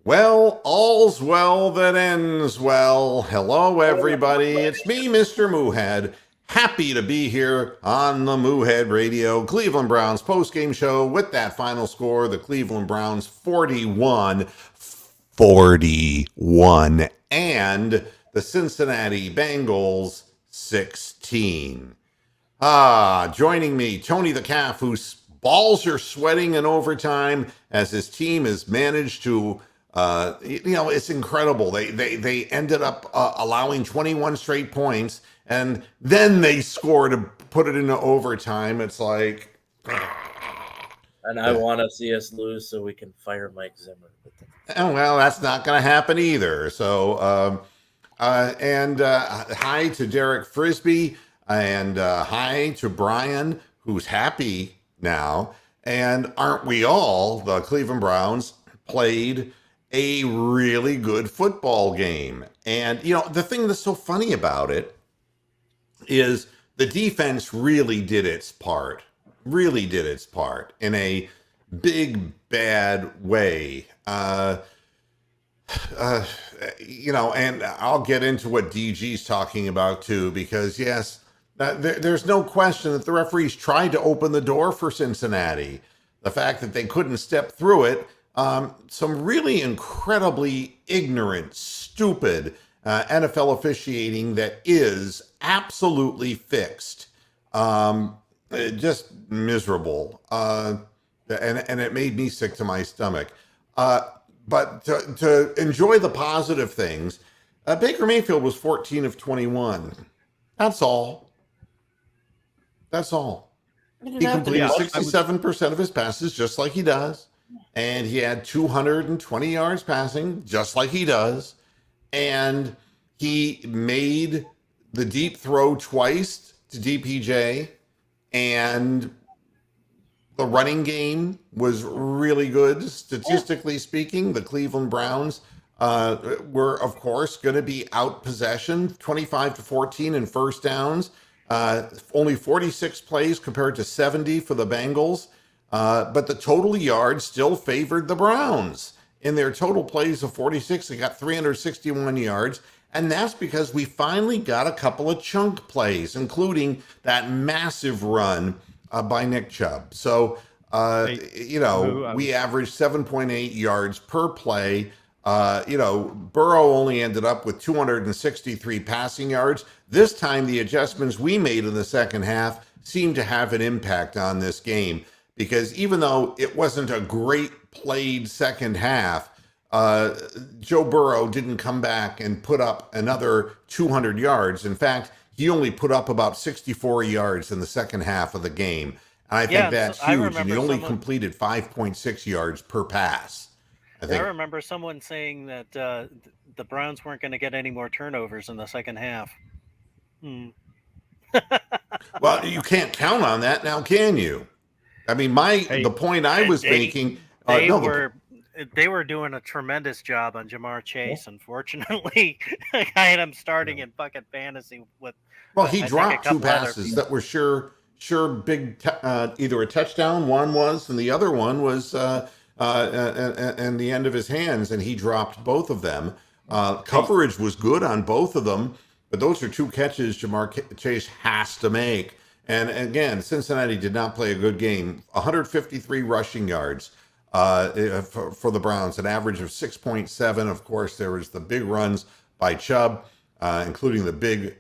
Well, all's well that ends well. Hello, everybody. It's me, Mr. Moohead. Happy to be here on the Moohead Radio, Cleveland Browns postgame show with that final score, the Cleveland Browns 41, and the Cincinnati Bengals 16. Joining me, Tony the Calf, whose balls are sweating in overtime as his team has managed to, it's incredible. They ended up allowing 21 straight points, and then they scored to put it into overtime. It's like, and I want to see us lose so we can fire Mike Zimmer. Oh, well, that's not going to happen either. So, hi to Derek Frisbee, and hi to Brian, who's happy now. And aren't we all? The Cleveland Browns played a really good football game. And, the thing that's so funny about it is the defense really did its part in a big, bad way. And I'll get into what DG's talking about too, because yes, there's no question that the referees tried to open the door for Cincinnati. The fact that they couldn't step through it, some really incredibly ignorant, stupid NFL officiating that is absolutely fixed. Just miserable. And it made me sick to my stomach. But to enjoy the positive things, Baker Mayfield was 14 of 21. That's all. He completed 67% of his passes, just like he does. And he had 220 yards passing, just like he does. And he made the deep throw twice to DPJ. And the running game was really good. Statistically speaking, the Cleveland Browns were, of course, going to be out possession, 25-14 in first downs. Only 46 plays compared to 70 for the Bengals. But the total yards still favored the Browns. In their total plays of 46, they got 361 yards. And that's because we finally got a couple of chunk plays, including that massive run by Nick Chubb. So, we averaged 7.8 yards per play. Burrow only ended up with 263 passing yards. This time, the adjustments we made in the second half seemed to have an impact on this game, because even though it wasn't a great played second half, Joe Burrow didn't come back and put up another 200 yards. In fact, he only put up about 64 yards in the second half of the game. And I think that's huge. And he only completed 5.6 yards per pass. I remember someone saying that the Browns weren't going to get any more turnovers in the second half. Well, you can't count on that now, can you? I mean, the point I was making... They were doing a tremendous job on Jamar Chase. Unfortunately, I had him starting in fucking fantasy with. Well, he dropped two passes that were sure big, either a touchdown. One was, and the other one was and the end of his hands, and he dropped both of them. Coverage was good on both of them, but those are two catches Jamar Chase has to make. And again, Cincinnati did not play a good game. 153 rushing yards. For the Browns, an average of 6.7. Of course, there was the big runs by Chubb, including the big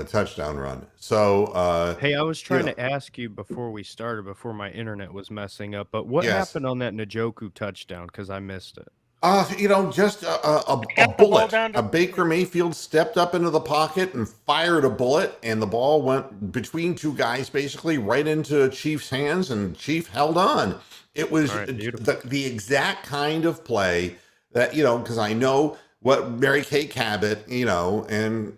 touchdown run. So, hey, I was trying to ask you before we started, before my internet was messing up, but what happened on that Njoku touchdown? Because I missed it. Just a bullet. A Baker Mayfield stepped up into the pocket and fired a bullet, and the ball went between two guys, basically right into Chief's hands, and Chief held on. It was the exact kind of play that, because I know what Mary Kay Cabot, and,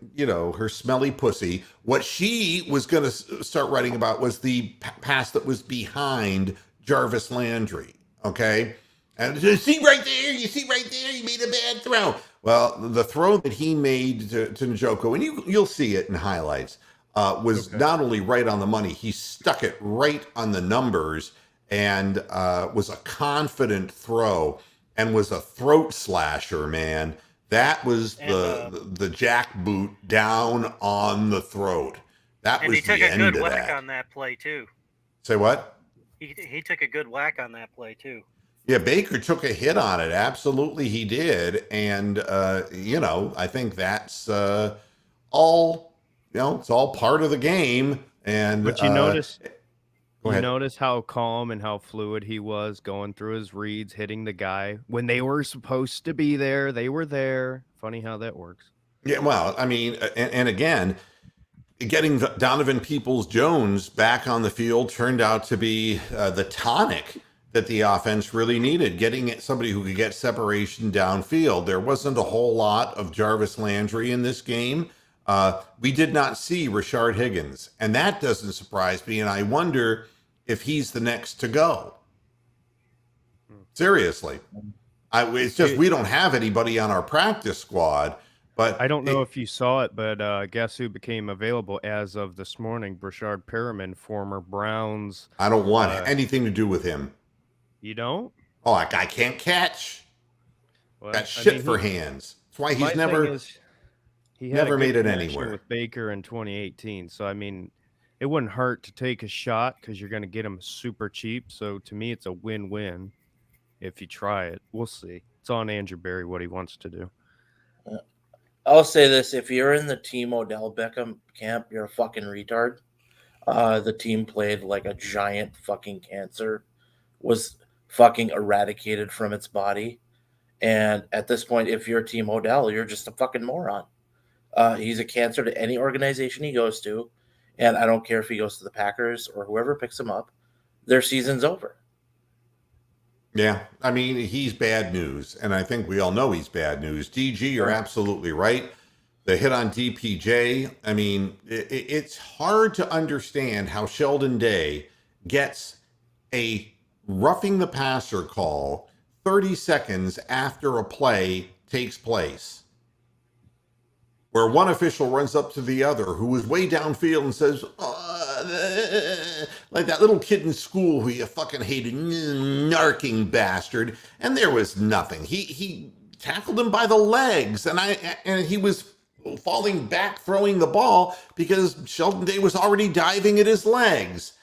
her smelly pussy, what she was going to start writing about was the pass that was behind Jarvis Landry, okay? And you see right there, he made a bad throw. Well, the throw that he made to Njoku, and you'll see it in highlights, was not only right on the money, he stuck it right on the numbers. and was a confident throw and was a throat slasher, man. That was the jackboot down on the throat. That was the end of that. And he took a good whack on that play, too. Say what? He took a good whack on that play, too. Yeah, Baker took a hit on it. Absolutely, he did. And, I think that's all, it's all part of the game. And But you notice how calm and how fluid he was going through his reads, hitting the guy when they were supposed to be there. They were there. Funny how that works. Yeah, well, I mean, and again, getting Donovan Peoples-Jones back on the field turned out to be the tonic that the offense really needed. Getting somebody who could get separation downfield. There wasn't a whole lot of Jarvis Landry in this game. We did not see Rashard Higgins, and that doesn't surprise me. And I wonder if he's the next to go. Seriously. It's just we don't have anybody on our practice squad. But I don't know if you saw it, but guess who became available as of this morning? Brashard Perriman, former Browns. I don't want anything to do with him. You don't? Oh, I can't catch. Well, Got shit for hands. That's why he's never made it anywhere with Baker in 2018. So I mean, it wouldn't hurt to take a shot because you're going to get him super cheap. So to me, it's a win-win if you try it. We'll see. It's on Andrew Berry what he wants to do. I'll say this: if you're in the Team Odell Beckham camp, you're a fucking retard. The team played like a giant fucking cancer, was fucking eradicated from its body, and at this point, if you're Team Odell, you're just a fucking moron. He's a cancer to any organization he goes to, and I don't care if he goes to the Packers or whoever picks him up. Their season's over. Yeah, I mean, he's bad news, and I think we all know he's bad news. DG, you're absolutely right. The hit on DPJ, I mean, it's hard to understand how Sheldon Day gets a roughing the passer call 30 seconds after a play takes place, where one official runs up to the other who was way downfield and says, like that little kid in school who you fucking hated, narking bastard. And there was nothing. He tackled him by the legs, and he was falling back throwing the ball because Sheldon Day was already diving at his legs.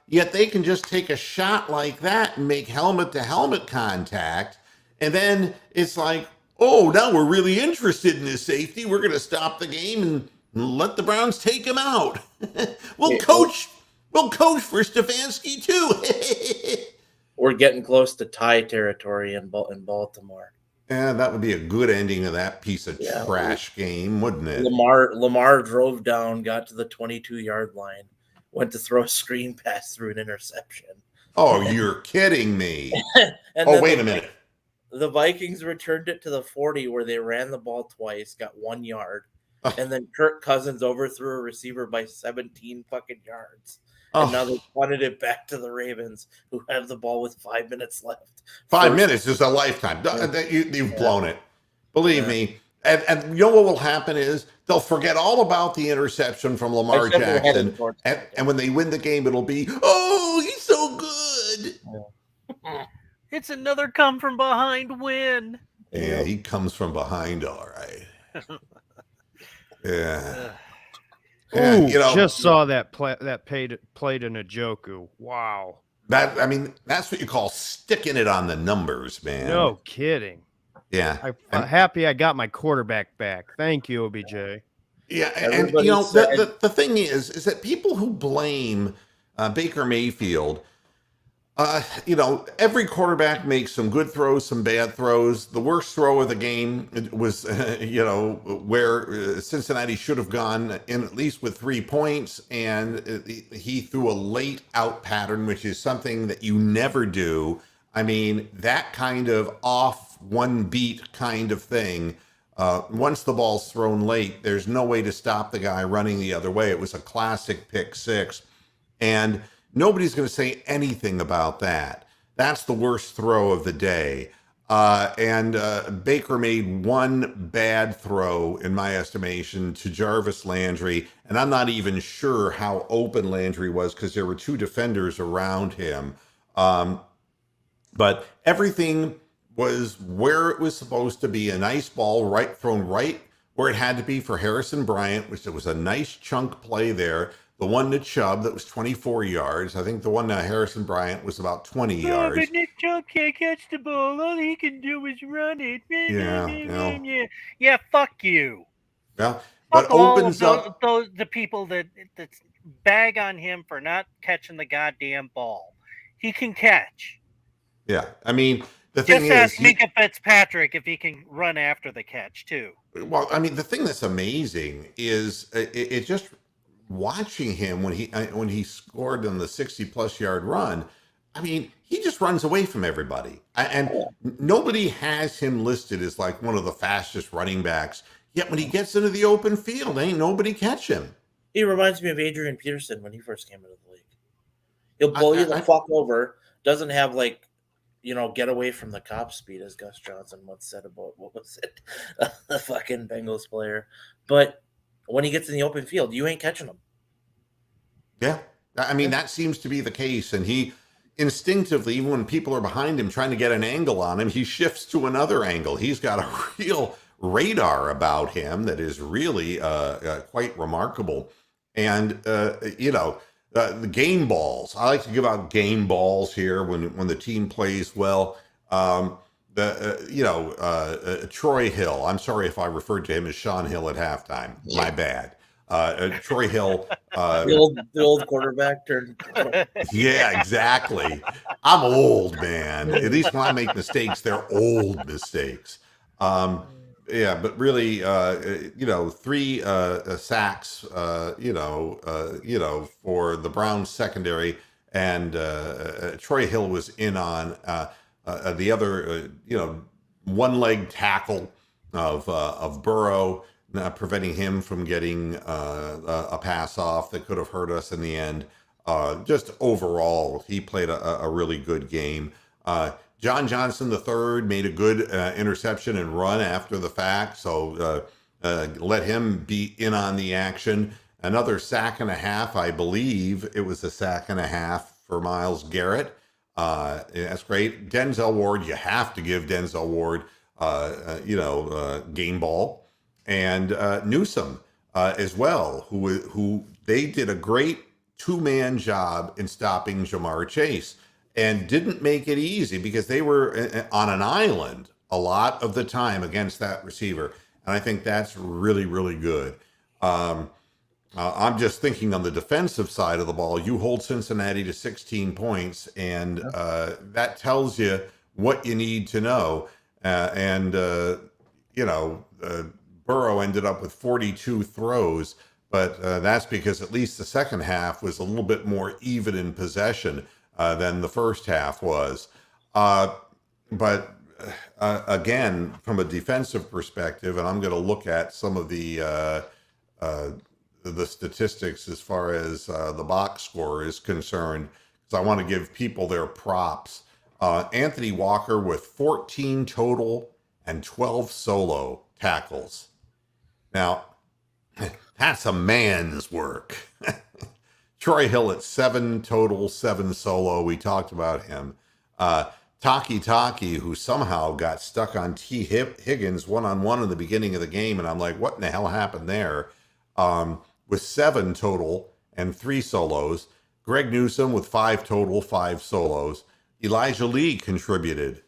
Yet they can just take a shot like that and make helmet-to-helmet contact. And then it's like, oh, now we're really interested in his safety. We're going to stop the game and let the Browns take him out. We'll coach for Stefanski too. We're getting close to tie territory in Baltimore. Yeah, that would be a good ending of that piece of trash game, wouldn't it? Lamar drove down, got to the 22-yard line, went to throw a screen pass through an interception. Oh, you're kidding me. Wait a minute. The Vikings returned it to the 40 where they ran the ball twice, got 1 yard, and then Kirk Cousins overthrew a receiver by 17 fucking yards. And now they punted it back to the Ravens, who have the ball with 5 minutes left. 5 minutes is a lifetime. You've blown it. Believe me. And you know what will happen is they'll forget all about the interception from Lamar Jackson. And when they win the game, it'll be, oh, he's so good. Yeah. It's another come from behind win. Yeah, he comes from behind, all right. Yeah. Ooh, just saw that play to Njoku. Wow. That's what you call sticking it on the numbers, man. No kidding. Yeah. I'm happy I got my quarterback back. Thank you, OBJ. Yeah, and the thing is that people who blame Baker Mayfield, every quarterback makes some good throws, some bad throws. The worst throw of the game was, where Cincinnati should have gone in at least with 3 points, and he threw a late out pattern, which is something that you never do. I mean, that kind of off one beat kind of thing. Once the ball's thrown late, there's no way to stop the guy running the other way. It was a classic pick six, and nobody's going to say anything about that. That's the worst throw of the day. And Baker made one bad throw, in my estimation, to Jarvis Landry. And I'm not even sure how open Landry was because there were two defenders around him. But everything was where it was supposed to be. A nice ball thrown right where it had to be for Harrison Bryant, which was a nice chunk play there. The one to Chubb that was 24 yards. I think the one to Harrison Bryant was about 20 yards. But Nick Chubb can't catch the ball. All he can do is run it. Yeah, Yeah, fuck you. Yeah, but Fuck all opens of up the people that bag on him for not catching the goddamn ball. He can catch. Yeah, I mean, the thing Just ask Minka Fitzpatrick if he can run after the catch too. Well, I mean, the thing that's amazing is it just watching him when he scored on the 60+ yard run. I mean, he just runs away from everybody, and nobody has him listed as like one of the fastest running backs. Yet when he gets into the open field, ain't nobody catch him. He reminds me of Adrian Peterson when he first came into the league. He'll blow you the fuck over. Doesn't have like, get away from the cop speed, as Gus Johnson once said about, what was it? The fucking Bengals player. But when he gets in the open field, you ain't catching him. Yeah. I mean, that seems to be the case. And he instinctively, even when people are behind him trying to get an angle on him, he shifts to another angle. He's got a real radar about him that is really quite remarkable. And, the game balls. I like to give out game balls here when the team plays well. Troy Hill. I'm sorry if I referred to him as Sean Hill at halftime. My bad. Troy Hill. The old quarterback turned. Yeah, exactly. I'm old, man. At least when I make mistakes, they're old mistakes. Yeah, but really, 3 sacks, for the Browns secondary, and Troy Hill was in on the other, one-leg tackle of Burrow, preventing him from getting a pass off that could have hurt us in the end. Just overall, he played a really good game. John Johnson III made a good interception and run after the fact, so let him be in on the action. Another sack and a half, I believe it was a sack and a half for Myles Garrett. That's great. Denzel Ward, you have to give Denzel Ward, game ball. And Newsome as well, who they did a great two-man job in stopping Jamar Chase. And didn't make it easy because they were on an island a lot of the time against that receiver. And I think that's really, really good. I'm just thinking on the defensive side of the ball, you hold Cincinnati to 16 points, and that tells you what you need to know. Burrow ended up with 42 throws, but that's because at least the second half was a little bit more even in possession than the first half was. But again, from a defensive perspective, and I'm going to look at some of the statistics as far as the box score is concerned, because I want to give people their props. Anthony Walker with 14 total and 12 solo tackles. Now, that's a man's work. Troy Hill at 7 total, 7 solo. We talked about him. Taki, who somehow got stuck on T. Higgins one-on-one in the beginning of the game, and I'm like, what in the hell happened there? With 7 total and 3 solos. Greg Newsome with 5 total, 5 solos. Elijah Lee contributed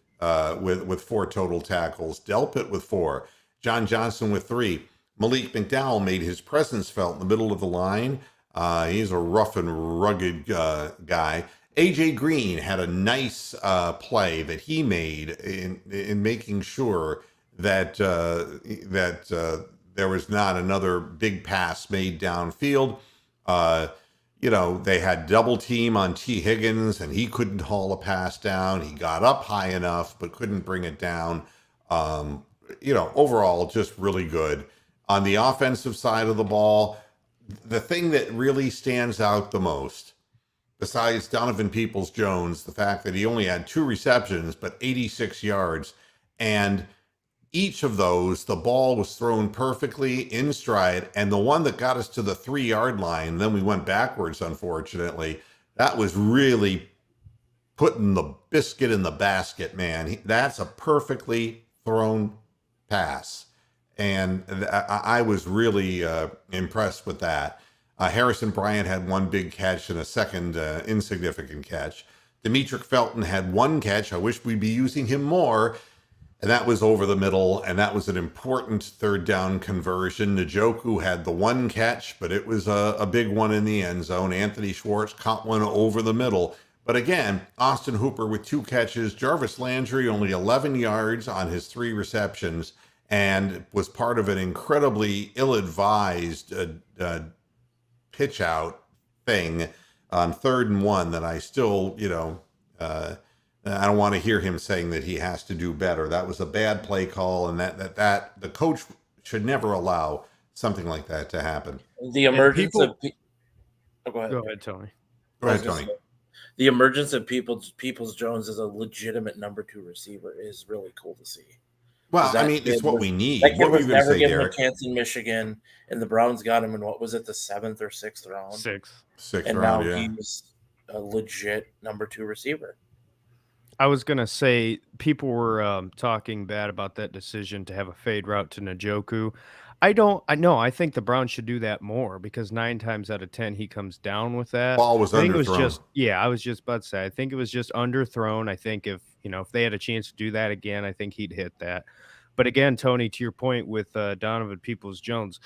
with 4 total tackles. Delpit with 4. John Johnson with 3. Malik McDowell made his presence felt in the middle of the line. He's a rough and rugged guy. AJ Green had a nice play that he made in making sure that there was not another big pass made downfield. They had double team on T. Higgins, and he couldn't haul a pass down. He got up high enough, but couldn't bring it down. Overall, just really good. On the offensive side of the ball, the thing that really stands out the most, besides Donovan Peoples-Jones, the fact that he only had 2 receptions, but 86 yards. And each of those, the ball was thrown perfectly in stride. And the one that got us to the 3-yard line, then we went backwards, unfortunately, that was really putting the biscuit in the basket, man. That's a perfectly thrown pass. And I was really impressed with that. Harrison Bryant had one big catch and a second insignificant catch. Demetric Felton had one catch. I wish we'd be using him more. And that was over the middle, and that was an important third down conversion. Njoku had the one catch, but it was a big one in the end zone. Anthony Schwartz caught one over the middle. But again, Austin Hooper with 2 catches. Jarvis Landry only 11 yards on his 3 receptions, and was part of an incredibly ill-advised pitch out thing on 3rd and 1 that I still, I don't want to hear him saying that he has to do better. That was a bad play call, and that the coach should never allow something like that to happen. The emergence of Go ahead, Tony. Go ahead, Tony. The emergence of Peoples Jones as a legitimate number 2 receiver is really cool to see. Well, I mean, it's what we need. That kid What were was you going to never say, given a Derek? chance in Michigan, and the Browns got him in what was it, the 7th or 6th round? 6th. And round, now yeah. he's a legit number 2 receiver. I was going to say people were talking bad about that decision to have a fade route to Njoku. I think the Browns should do that more, because 9 times out of 10 he comes down with that. Ball was I think it was underthrown. I was just about to say, I think it was just underthrown. I think if they had a chance to do that again, I think he'd hit that. But again, Tony, to your point with Donovan Peoples-Jones,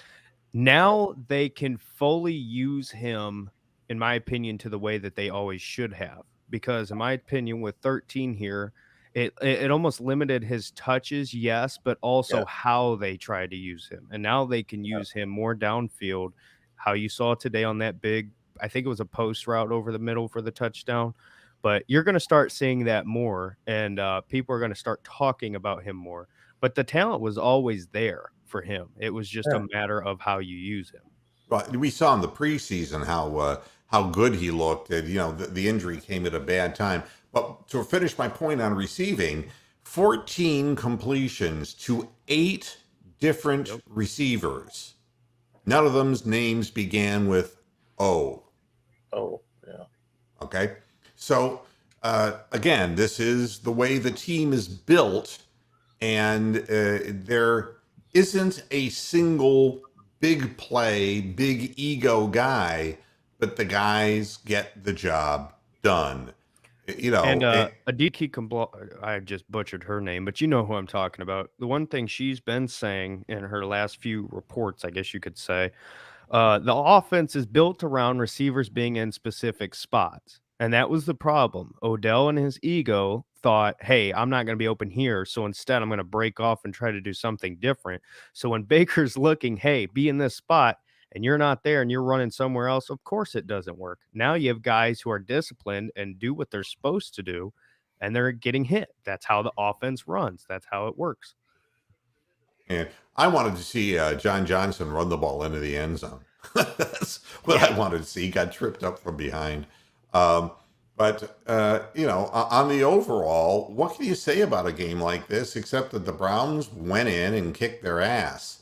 now they can fully use him, in my opinion, to the way that they always should have. Because in my opinion, with 13 here, it almost limited his touches, yes, but also how they tried to use him. And now they can use him more downfield, how you saw today on that big, I think it was a post route over the middle for the touchdown. But you're going to start seeing that more, and people are going to start talking about him more. But the talent was always there for him. It was just a matter of how you use him. Well, we saw in the preseason how good he looked. And, the injury came at a bad time. But to finish my point on receiving, 14 completions to 8 different receivers. None of them's names began with O. Oh, yeah. Okay. So, again, this is the way the team is built. And there isn't a single big play, big ego guy, but the guys get the job done. And Aditi I just butchered her name, but you know who I'm talking about. The one thing she's been saying in her last few reports, I guess you could say, the offense is built around receivers being in specific spots. And that was the problem. Odell and his ego thought, hey, I'm not going to be open here. So instead, I'm going to break off and try to do something different. So when Baker's looking, hey, be in this spot, and you're not there and you're running somewhere else, of course it doesn't work. Now you have guys who are disciplined and do what they're supposed to do, and they're getting hit. That's how the offense runs. That's how it works. And I wanted to see John Johnson run the ball into the end zone. That's what I wanted to see. He got tripped up from behind. But on the overall, what can you say about a game like this, except that the Browns went in and kicked their ass?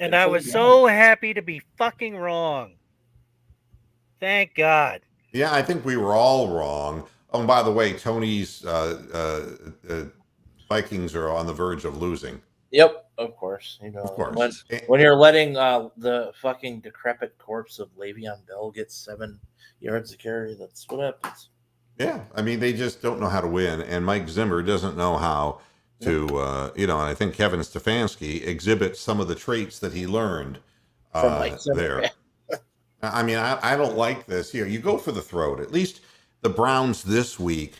And I was so happy to be fucking wrong. Thank God. Yeah, I think we were all wrong. Oh, and by the way, Tony's Vikings are on the verge of losing. Yep, of course. Of course. When you're letting the fucking decrepit corpse of Le'Veon Bell get 7 yards to carry, that's what happens. Yeah, I mean, they just don't know how to win, and Mike Zimmer doesn't know how to, and I think Kevin Stefanski exhibits some of the traits that he learned there. I mean, I don't like this. You go for the throat. At least the Browns this week,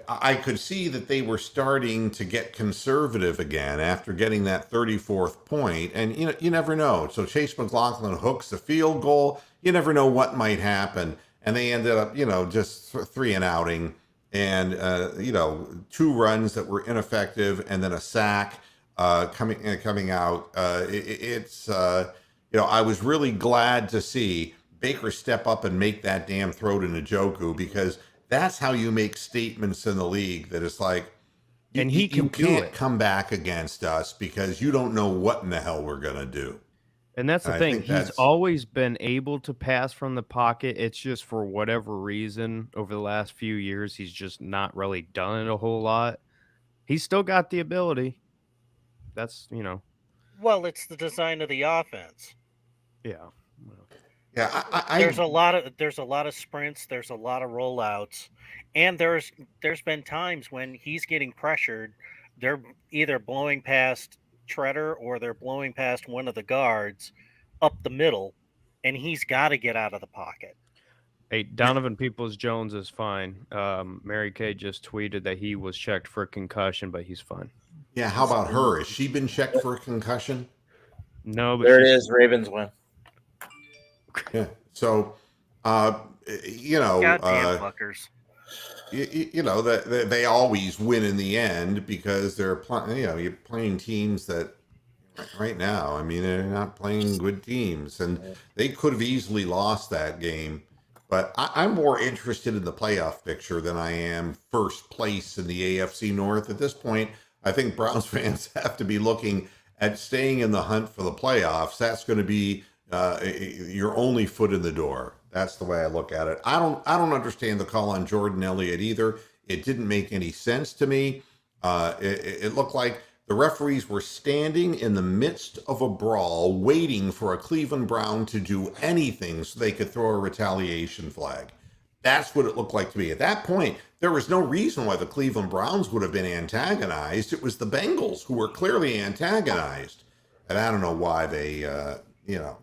I could see that they were starting to get conservative again after getting that 34th point. And, you never know. So Chase McLaughlin hooks the field goal. You never know what might happen. And they ended up, just 3 and outing. And, 2 runs that were ineffective, and then a sack coming out. I was really glad to see Baker step up and make that damn throw to Njoku, because that's how you make statements in the league that it's like, and he you can't come back against us because you don't know what in the hell we're going to do. And that's the I thing. think He's that's always been able to pass from the pocket. It's just for whatever reason over the last few years, he's just not really done it a whole lot. He's still got the ability. That's, Well, it's the design of the offense. yeah. yeah. There's a lot of sprints, there's a lot of rollouts, and there's been times when he's getting pressured, they're either blowing past Treader or they're blowing past one of the guards up the middle, and he's got to get out of the pocket. Hey, Donovan Peoples-Jones is fine. Mary Kay just tweeted that he was checked for a concussion, but he's fine. Yeah, how about her? Has she been checked for a concussion? No, but There it is. Ravens win. Yeah. So, you know, Goddamn fuckers. you know that they always win in the end because they're playing. You know, you're playing teams that right now. I mean, they're not playing good teams, and they could have easily lost that game. But I'm more interested in the playoff picture than I am first place in the AFC North at this point. I think Browns fans have to be looking at staying in the hunt for the playoffs. That's going to be your only foot in the door. That's the way I look at it. I don't understand the call on Jordan Elliott either. It didn't make any sense to me. It looked like the referees were standing in the midst of a brawl, waiting for a Cleveland Brown to do anything so they could throw a retaliation flag. That's what it looked like to me. At that point, there was no reason why the Cleveland Browns would have been antagonized. It was the Bengals who were clearly antagonized. And I don't know why they, you know,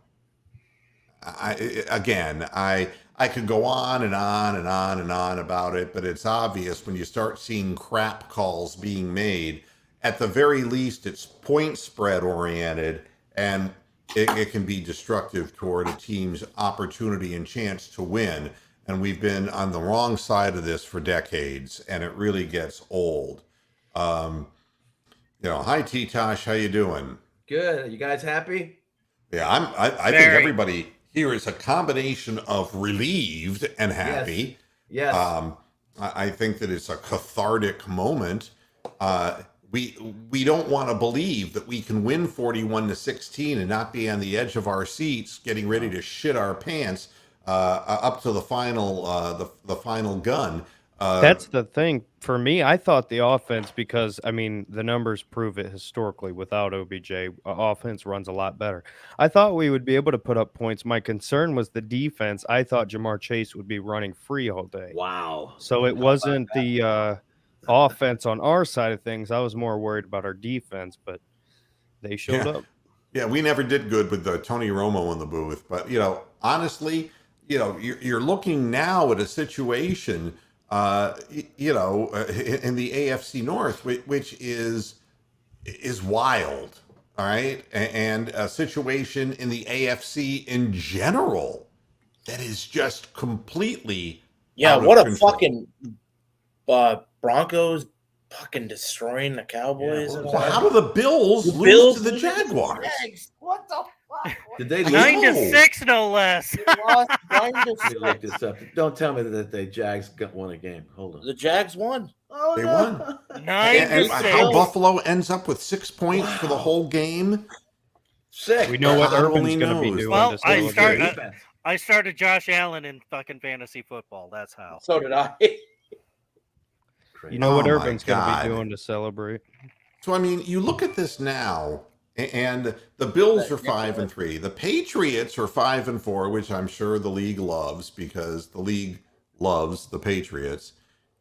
I could go on and on and on and on about it, but it's obvious when you start seeing crap calls being made. At the very least, it's point spread oriented, and it can be destructive toward a team's opportunity and chance to win. And we've been on the wrong side of this for decades, and it really gets old. You know, hi T-Tosh, how you doing? Good. Are you guys happy? Yeah, I think everybody here is a combination of relieved and happy. Yes. I think that it's a cathartic moment. We don't want to believe that we can win 41-16 and not be on the edge of our seats, getting ready to shit our pants up to the final the final gun. That's the thing. For me, I thought the offense, because, I mean, the numbers prove it historically without OBJ, offense runs a lot better. I thought we would be able to put up points. My concern was the defense. I thought Jamar Chase would be running free all day. Wow. So it wasn't the offense on our side of things. I was more worried about our defense, but they showed up. Yeah, we never did good with Tony Romo in the booth. But, you know, honestly, you know, you're looking now at a situation you know, in the AFC North, which is wild, all right, and a situation in the AFC in general that is just completely what a control. fucking Broncos fucking destroying the Cowboys. So how do the Bills lose to the Jaguars? What the fuck? Did they 9-6, no less. Lost 9 Let me to look this up. Don't tell me that the Jags won a game. Hold on. The Jags won. Oh, They no. won. 9 And to how 6. Buffalo ends up with 6 points for the whole game? Sick. We know what God Urban's only going to be knows. doing. Well, to I celebrate. start- I started Josh Allen in fucking fantasy football. That's how. So did I. You know what Oh, my Urban's going to God. be doing to celebrate. So I mean, you look at this now, and the Bills are 5-3. The Patriots are 5-4, which I'm sure the league loves because the league loves the Patriots.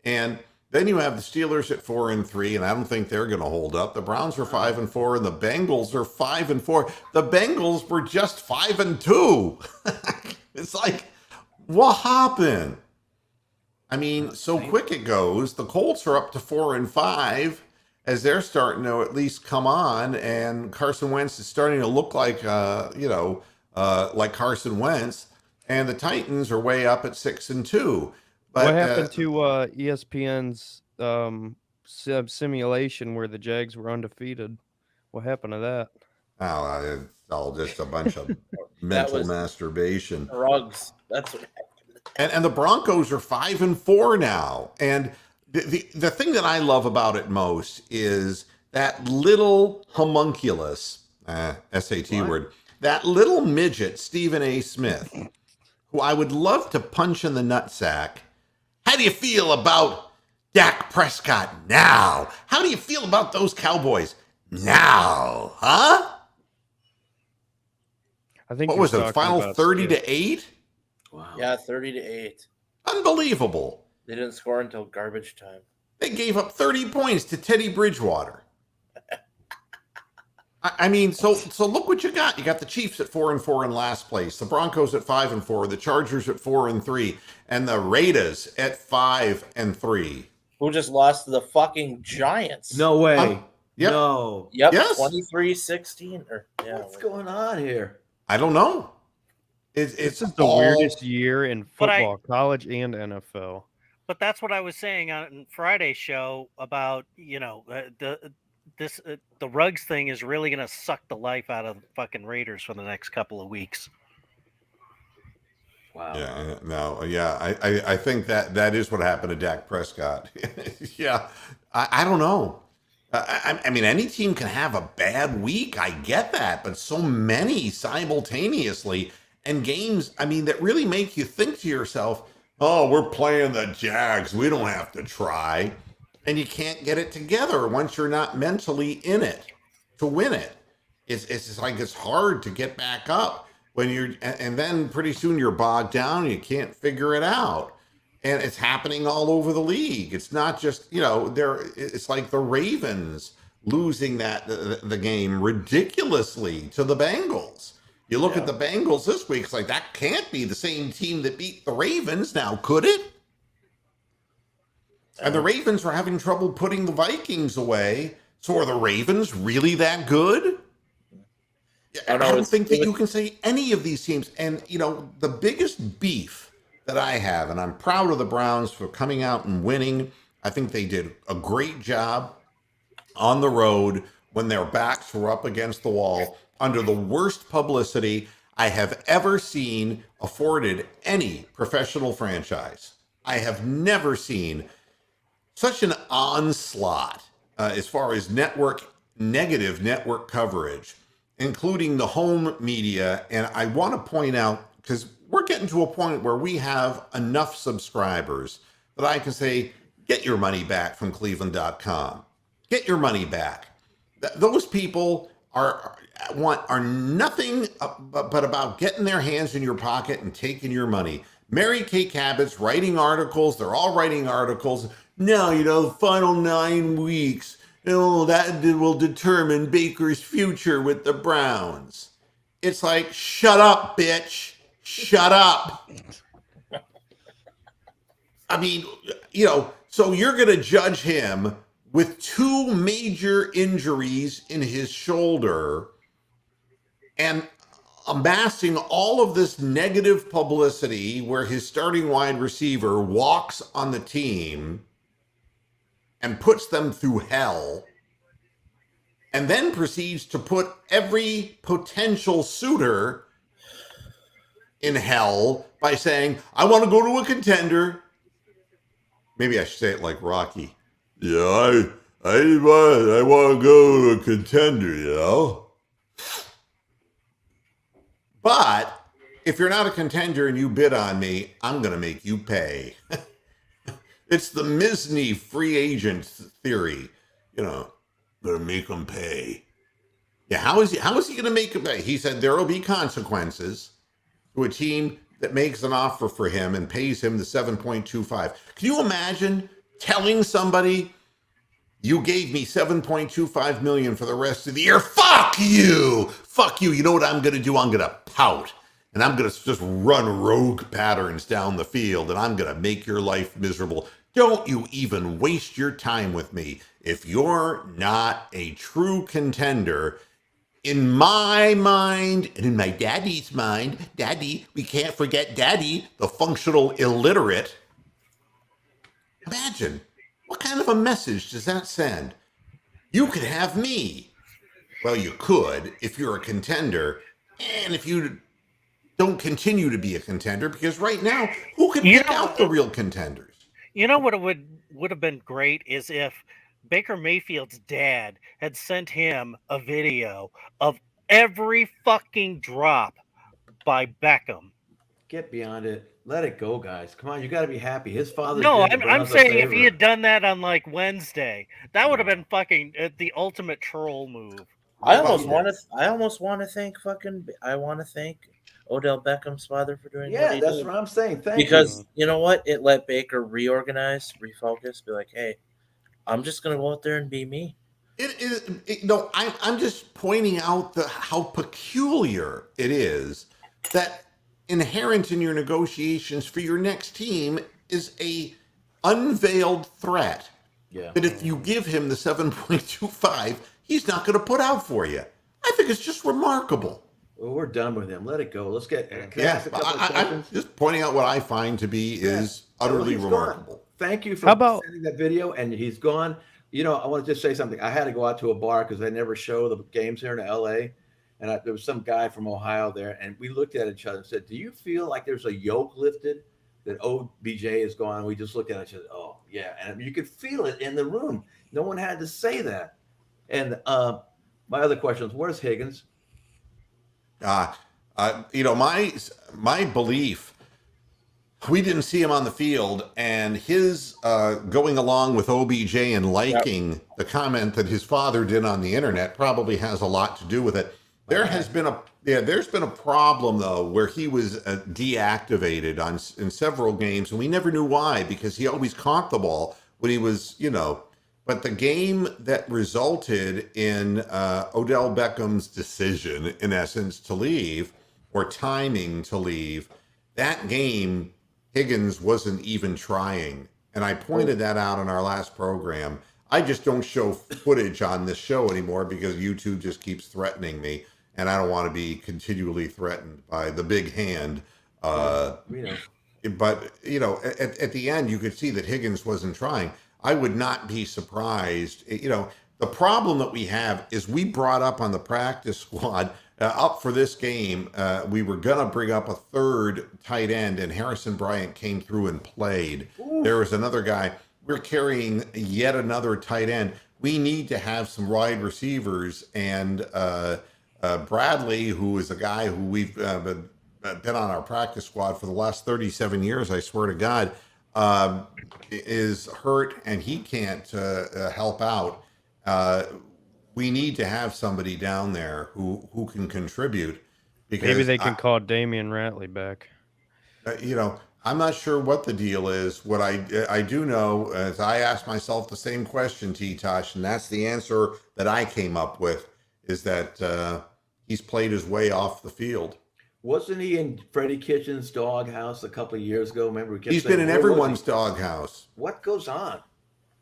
And then you have the Steelers at 4-3, and I don't think they're going to hold up. The Browns are 5-4, and the Bengals are 5-4. The Bengals were just 5-2. It's like, what happened? I mean, so quick it goes. The Colts are up to 4-5 as they're starting to at least come on, and Carson Wentz is starting to look like, you know, like Carson Wentz, and the Titans are way up at 6-2. But What happened to ESPN's simulation where the Jags were undefeated? What happened to that? Oh, it's all just a bunch of mental was- masturbation. Drugs. That's what happened. And the Broncos are 5-4 now. And the thing that I love about it most is that little homunculus, SAT What? word, that little midget, Stephen A. Smith, who I would love to punch in the nutsack. How do you feel about Dak Prescott now? How do you feel about those Cowboys now? Huh? I think What you're was it? talking Final about 30 Skip. to 8? Wow. Yeah, 30-8. Unbelievable. They didn't score until garbage time. They gave up 30 points to Teddy Bridgewater. I mean, so look what you got. You got the Chiefs at 4-4 in last place, the Broncos at 5-4, the Chargers at 4-3, and the Raiders at 5-3. Who just lost to the fucking Giants? No way. Yep. No. Yep, Yes. 23-16. What's going on here? I don't know. It's This is the weirdest year in But I- football, college and NFL. But that's what I was saying on Friday's show about, the Ruggs thing is really going to suck the life out of the fucking Raiders for the next couple of weeks. Wow. Yeah, no, yeah. I think that is what happened to Dak Prescott. Yeah, I don't know. I mean, any team can have a bad week. I get that, but so many simultaneously and games, I mean, that really make you think to yourself, oh, we're playing the Jags. We don't have to try. And you can't get it together once you're not mentally in it to win it. It's like it's hard to get back up when and then pretty soon you're bogged down and you can't figure it out. And it's happening all over the league. It's not just, it's like the Ravens losing the game ridiculously to the Bengals. You look at the Bengals this week, it's like that can't be the same team that beat the Ravens now, could it? And the Ravens were having trouble putting the Vikings away. So are the Ravens really that good? I don't think that you can say any of these teams. And, the biggest beef that I have, and I'm proud of the Browns for coming out and winning. I think they did a great job on the road when their backs were up against the wall under the worst publicity I have ever seen afforded any professional franchise. I have never seen such an onslaught as far as negative network coverage, including the home media. And I want to point out, because we're getting to a point where we have enough subscribers that I can say, get your money back from Cleveland.com. Get your money back. Those people are nothing but about getting their hands in your pocket and taking your money. Mary Kay Cabot's writing articles. They're all writing articles. No, the final 9 weeks, that will determine Baker's future with the Browns. It's like, shut up, bitch. Shut up. I mean, so you're going to judge him with 2 major injuries in his shoulder and amassing all of this negative publicity where his starting wide receiver walks on the team and puts them through hell, and then proceeds to put every potential suitor in hell by saying, I want to go to a contender. Maybe I should say it like Rocky. Yeah, I want to go to a contender, But if you're not a contender and you bid on me, I'm going to make you pay. It's the Misny free agent theory. Going to make them pay. Yeah, how is he going to make them pay? He said there will be consequences to a team that makes an offer for him and pays him the 7.25. Can you imagine telling somebody, you gave me $7.25 million for the rest of the year? Fuck you. Fuck you. You know what I'm going to do? I'm going to pout. And I'm going to just run rogue patterns down the field. And I'm going to make your life miserable. Don't you even waste your time with me. If you're not a true contender, in my mind, and in my daddy's mind, Daddy, we can't forget Daddy, the functional illiterate. Imagine, what kind of a message does that send? You could have me. Well, you could if you're a contender, and if you don't continue to be a contender, because right now, who can pick out the real contenders? You know what would have been great is if Baker Mayfield's dad had sent him a video of every fucking drop by Beckham. Get beyond it. Let it go, guys. Come on, you got to be happy. His father. No, did the I'm Browns a saying if he favor. had done that on like Wednesday, that would have No. been fucking the ultimate troll move. I Well, almost he want to. I almost want to thank fucking. I want to thank Odell Beckham's father for doing what Yeah, he that's did. what I'm saying. Thank Because you know what? It let Baker reorganize, refocus, be like, hey, I'm just gonna go out there and be me. It is no. I'm just pointing out how peculiar it is that inherent in your negotiations for your next team is a unveiled threat you. Yeah. that if you give him the 7.25, he's not going to put out for you. I think it's just remarkable. Well, we're done with him. Let it go. Let's get. Can I Yeah, ask a couple of I'm questions? just pointing out what I find to be is utterly He's remarkable. gone. Thank you for How about- sending that video, and he's gone. You know, I want to just say something. I had to go out to a bar because they never show the games here in LA. And there was some guy from Ohio there, and we looked at each other and said, do you feel like there's a yoke lifted that OBJ is gone? And we just looked at it and said, oh, yeah. And you could feel it in the room. No one had to say that. And my other question is, where's Higgins? My belief, we didn't see him on the field, and his going along with OBJ and liking the comment that his father did on the internet probably has a lot to do with it. There's been a problem though where he was deactivated in several games, and we never knew why because he always caught the ball when he was, But the game that resulted in Odell Beckham's decision, in essence, to leave or timing to leave, that game, Higgins wasn't even trying. And I pointed that out in our last program. I just don't show footage on this show anymore because YouTube just keeps threatening me. And I don't want to be continually threatened by the big hand. But, at the end, you could see that Higgins wasn't trying. I would not be surprised. The problem that we have is we brought up on the practice squad up for this game. We were going to bring up a third tight end, and Harrison Bryant came through and played. Oof. There was another guy. We're carrying yet another tight end. We need to have some wide receivers. And Bradley, who is a guy who we've been on our practice squad for the last 37 years, I swear to God, is hurt and he can't help out. We need to have somebody down there who can contribute. Because maybe they can call Damian Ratley back. I'm not sure what the deal is. What I do know is I asked myself the same question, T-Tosh, and that's the answer that I came up with, is that he's played his way off the field. Wasn't he in Freddie Kitchen's doghouse a couple of years ago? Remember, he's been in everyone's doghouse. What goes on?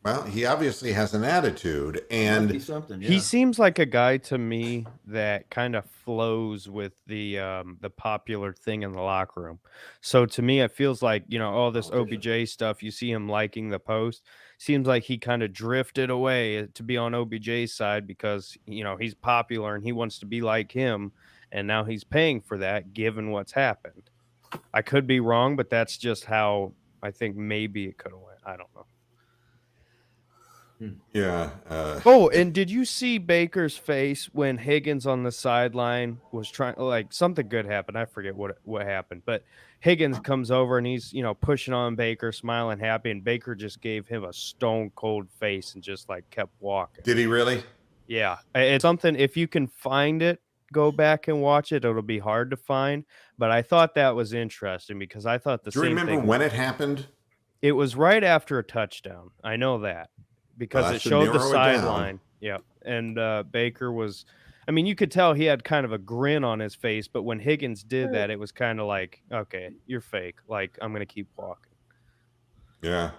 Well, he obviously has an attitude, and he seems like a guy to me that kind of flows with the popular thing in the locker room. So to me, it feels like, all this OBJ stuff, you see him liking the post. Seems like he kind of drifted away to be on OBJ's side because, he's popular and he wants to be like him. And now he's paying for that, given what's happened. I could be wrong, but that's just how I think maybe it could have went. I don't know. Yeah. And did you see Baker's face when Higgins on the sideline was trying, like, something good happened? I forget what happened, but Higgins comes over and he's, pushing on Baker, smiling happy, and Baker just gave him a stone cold face and just kept walking. Did he really? Yeah. It's something, if you can find it, go back and watch it. It'll be hard to find, but I thought that was interesting because I thought the same thing. Do you remember when it happened? It was right after a touchdown. I know that because it showed the sideline. Yeah. And Baker was, you could tell he had kind of a grin on his face, but when Higgins did that, it was kind of like, okay, you're fake. I'm going to keep walking. Yeah.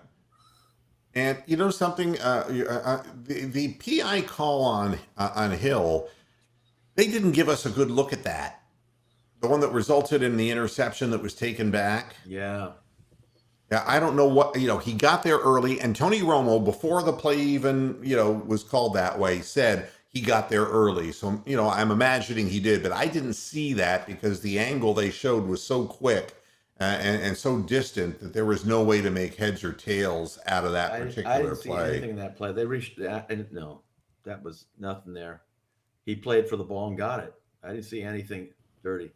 And something, the PI call on Hill, they didn't give us a good look at that. The one that resulted in the interception that was taken back. Yeah. Yeah, I don't know what, he got there early, and Tony Romo, before the play even, was called that way, said he got there early. So, I'm imagining he did, but I didn't see that because the angle they showed was so quick and so distant that there was no way to make heads or tails out of that particular play. I didn't see anything in that play. They reached that, and no, that was nothing there. He played for the ball and got it. I didn't see anything dirty.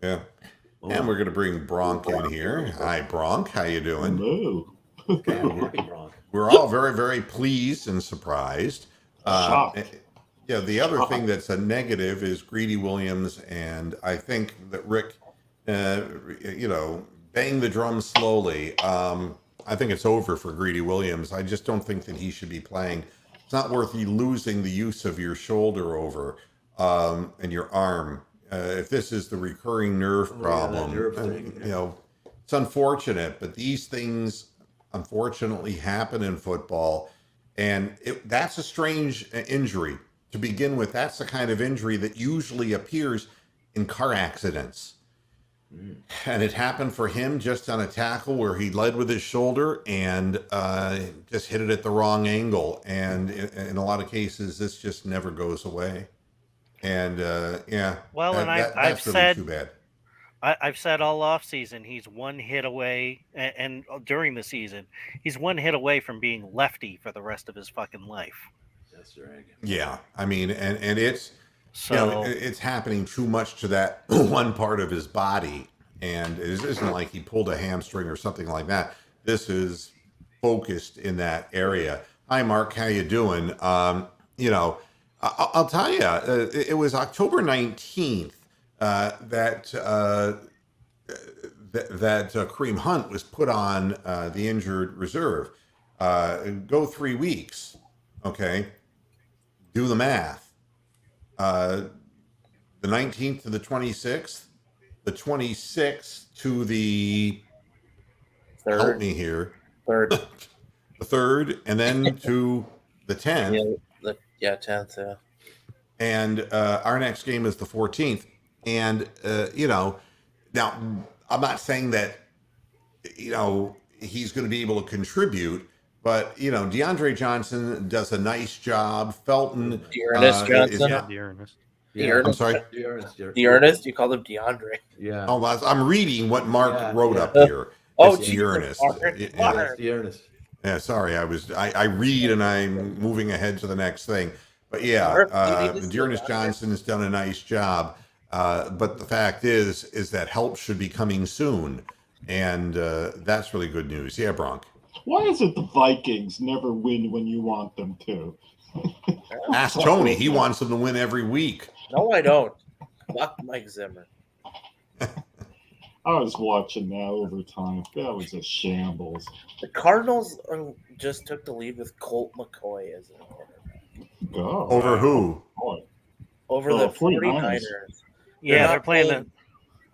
Yeah. And we're going to bring Bronk in here. Hi, Bronk. How you doing? Hello. Okay, I'm happy, Bronk. We're all very, very pleased and surprised. Shocked. Yeah, the other thing that's a negative is Greedy Williams, and I think that Rick, bang the drum slowly. I think it's over for Greedy Williams. I just don't think that he should be playing. It's not worth you losing the use of your shoulder over and your arm. If this is the recurring nerve problem, nerve thing, it's unfortunate, but these things unfortunately happen in football, and that's a strange injury to begin with. That's the kind of injury that usually appears in car accidents. And it happened for him just on a tackle where he led with his shoulder and just hit it at the wrong angle. And in a lot of cases, this just never goes away. And Well, and that's I've really said too bad. I've said all off season he's one hit away, and during the season he's one hit away from being lefty for the rest of his fucking life. That's right. Yeah, I mean, and it's So it's happening too much to that one part of his body, and it isn't like he pulled a hamstring or something like that. This is focused in that area. Hi, Mark, how you doing? I'll tell you, it was October 19th that Kareem Hunt was put on the injured reserve. Go 3 weeks, okay? Do the math. The 19th to the 26th, the 26th to the help Third, me here, third, the 3rd, and then to the 10th. yeah, 10th. Yeah. And our next game is the 14th. And, now I'm not saying that, he's going to be able to contribute, but, DeAndre Johnson does a nice job. Felton. Dearness Johnson? Yeah, Dearness. I'm sorry. Dearness? You called him DeAndre. Yeah. Oh, I'm reading what Mark Yeah, wrote yeah. up here. Oh, It's Jesus, Dearness. Mark. Yeah. That's the earnest. Yeah, sorry. I read and I'm moving ahead to the next thing. But yeah, Mark, you need to see Dearness that. Johnson has done a nice job. But the fact is that help should be coming soon. And that's really good news. Yeah, Bronk. Why is it the Vikings never win when you want them to? Ask Tony. He wants them to win every week. No, I don't. Fuck Mike Zimmer. I was watching that overtime. That was a shambles. The Cardinals just took the lead with Colt McCoy as a quarterback Go. Over who? Boy. over Oh, the 49ers. 49ers. yeah, not they're playing the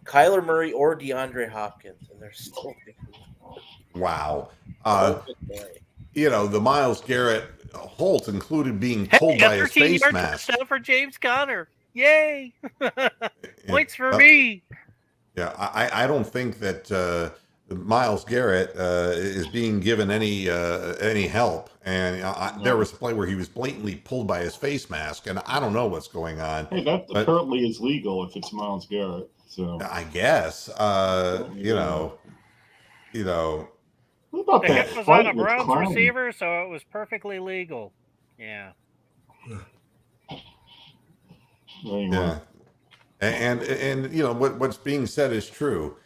Kyler Murray or DeAndre Hopkins, and they're still Wow. Colt McCoy. The Myles Garrett Holt included being Hey, pulled got by his 13 face yard mask. touchdown for James Conner. Yay! Points for Uh, me. Yeah, I don't think that Myles Garrett is being given any help. And there was a play where he was blatantly pulled by his face mask, and I don't know what's going on. Hey, that But- apparently is legal if it's Myles Garrett. So I guess, you know. what about The that hit was fight on a with Browns Clowney? receiver, so it was perfectly legal. Yeah. Anyway, Yeah, and what's being said is true.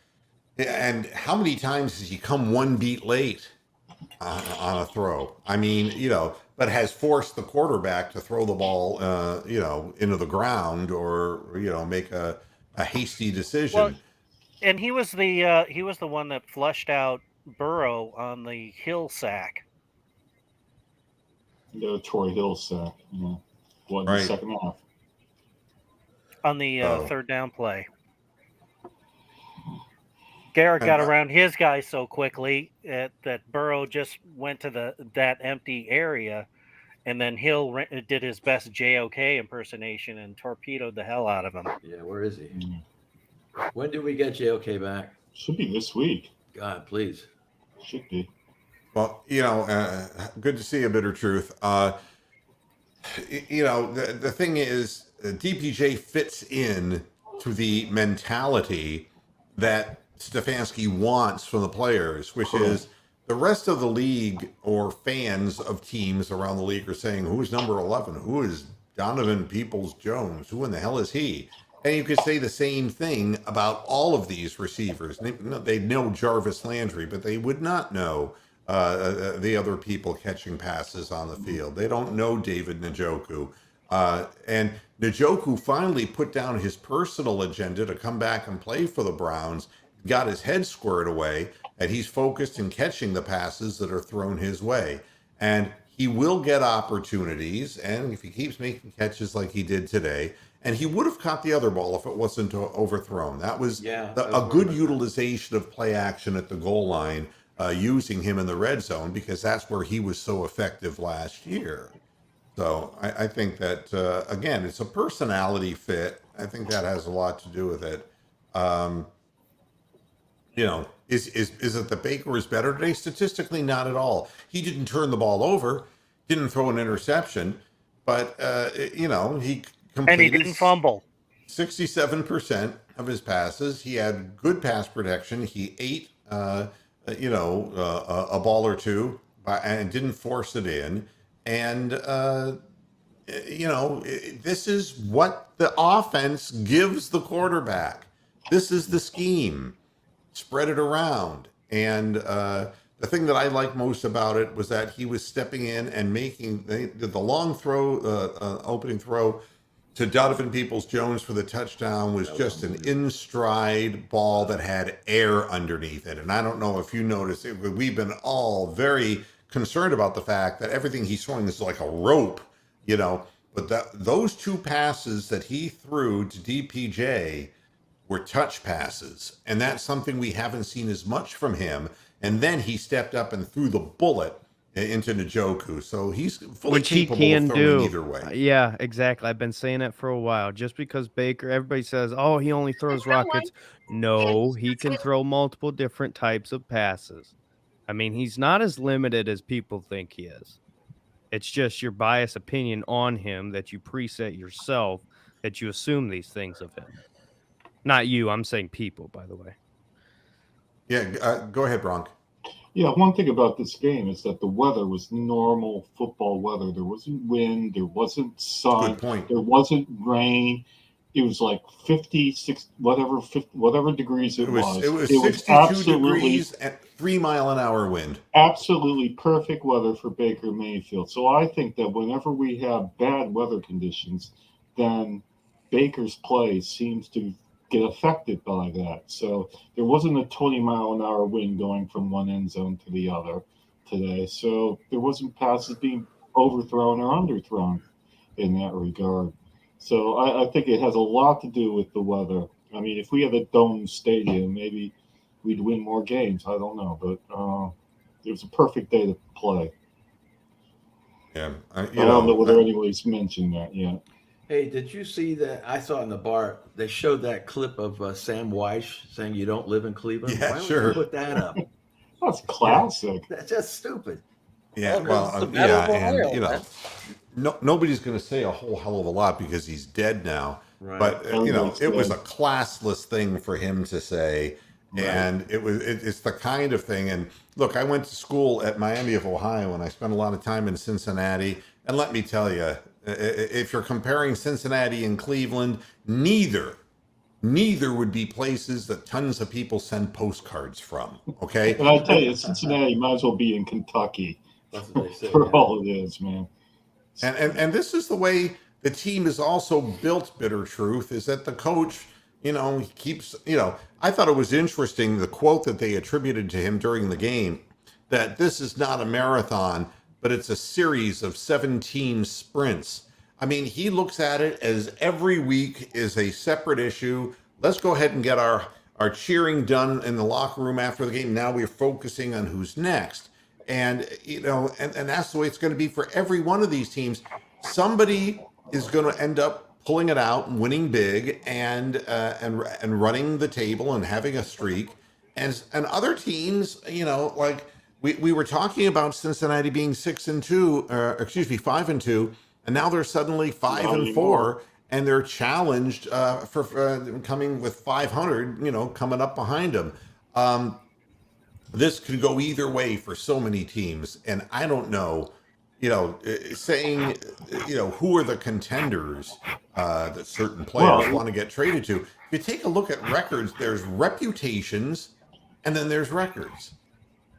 And how many times has he come one beat late on a throw? I mean, but has forced the quarterback to throw the ball, into the ground or make a hasty decision. Well, and he was the one that flushed out Burrow on the Hill sack. Troy Hill sack. Yeah. What in Right. the second half? On the Oh. third down play. Garrett got around his guy so quickly that Burrow just went to that empty area, and then Hill did his best JOK impersonation and torpedoed the hell out of him. Yeah, where is he? Mm. When do we get JOK back? Should be this week. God, please. Should be. Well, good to see a bitter truth. The thing is, DPJ fits in to the mentality that Stefanski wants from the players, which is the rest of the league or fans of teams around the league are saying, who's number 11? Who is Donovan Peoples-Jones. Who in the hell is he? And you could say the same thing about all of these receivers. They know Jarvis Landry, but they would not know the other people catching passes on the field. They don't know David Njoku. And Njoku finally put down his personal agenda to come back and play for the Browns, got his head squared away, and he's focused in catching the passes that are thrown his way. And he will get opportunities, and if he keeps making catches like he did today, and he would have caught the other ball if it wasn't overthrown. That was a good utilization of play action at the goal line, using him in the red zone, because that's where he was so effective last year. So I think that, again, it's a personality fit. I think that has a lot to do with it. Is it that Baker is better today? Statistically, not at all. He didn't turn the ball over, didn't throw an interception, but, he completed And he didn't fumble. 67% of his passes. He had good pass protection. He ate, a ball or two and didn't force it in. And, this is what the offense gives the quarterback. This is the scheme. Spread it around. And the thing that I liked most about it was that he was stepping in and making the long throw, opening throw to Donovan Peoples-Jones for the touchdown was just an in-stride ball that had air underneath it. And I don't know if you noticed it, but we've been all very concerned about the fact that everything he's throwing is like a rope, but those two passes that he threw to DPJ were touch passes. And that's something we haven't seen as much from him. And then he stepped up and threw the bullet into Njoku. So he's fully capable of throwing either way. Yeah, exactly. I've been saying that for a while. Just because Baker, everybody says, oh, he only throws rockets. No, he can throw multiple different types of passes. I mean, he's not as limited as people think he is. It's just your biased opinion on him that you preset yourself, that you assume these things of him. Not you. I'm saying people, by the way. Yeah, go ahead, Bronk. Yeah, one thing about this game is that the weather was normal football weather. There wasn't wind, there wasn't sun, Good point. There wasn't rain. It was like 56, whatever degrees it was. It was 62 degrees at 3-mile-an-hour wind. Absolutely perfect weather for Baker Mayfield. So I think that whenever we have bad weather conditions, then Baker's play seems to get affected by that. So there wasn't a 20-mile-an-hour wind going from one end zone to the other today. So there wasn't passes being overthrown or underthrown in that regard. So I think it has a lot to do with the weather. I mean, if we had a dome stadium, maybe we'd win more games. I don't know, but it was a perfect day to play. Yeah, I don't know whether anybody's mentioned that yet. Hey, did you see that? I saw in the bar, they showed that clip of Sam Weish saying you don't live in Cleveland. Yeah, Why would sure. you put that up? That's classic. That's just stupid. Yeah, nobody's going to say a whole hell of a lot because he's dead now. Right. But it was a classless thing for him to say, and it's the kind of thing. And look, I went to school at Miami of Ohio, and I spent a lot of time in Cincinnati. And let me tell you, if you're comparing Cincinnati and Cleveland, neither would be places that tons of people send postcards from. Okay, and I tell you, Cincinnati might as well be in Kentucky. That's what they say, for all it is, man. And this is the way the team is also built. Bitter truth is that the coach, he keeps. I thought it was interesting the quote that they attributed to him during the game, that this is not a marathon, but it's a series of 17 sprints. I mean, he looks at it as every week is a separate issue. Let's go ahead and get our cheering done in the locker room after the game. Now we're focusing on who's next. And, and that's the way it's going to be for every one of these teams. Somebody is going to end up pulling it out and winning big and running the table and having a streak. And other teams, like we were talking about Cincinnati being 5-2, and now they're suddenly 5-4, and they're challenged for coming with 500, coming up behind them. This could go either way for so many teams, and I don't know saying, who are the contenders that certain players want to get traded to. If you take a look at records, there's reputations and then there's records.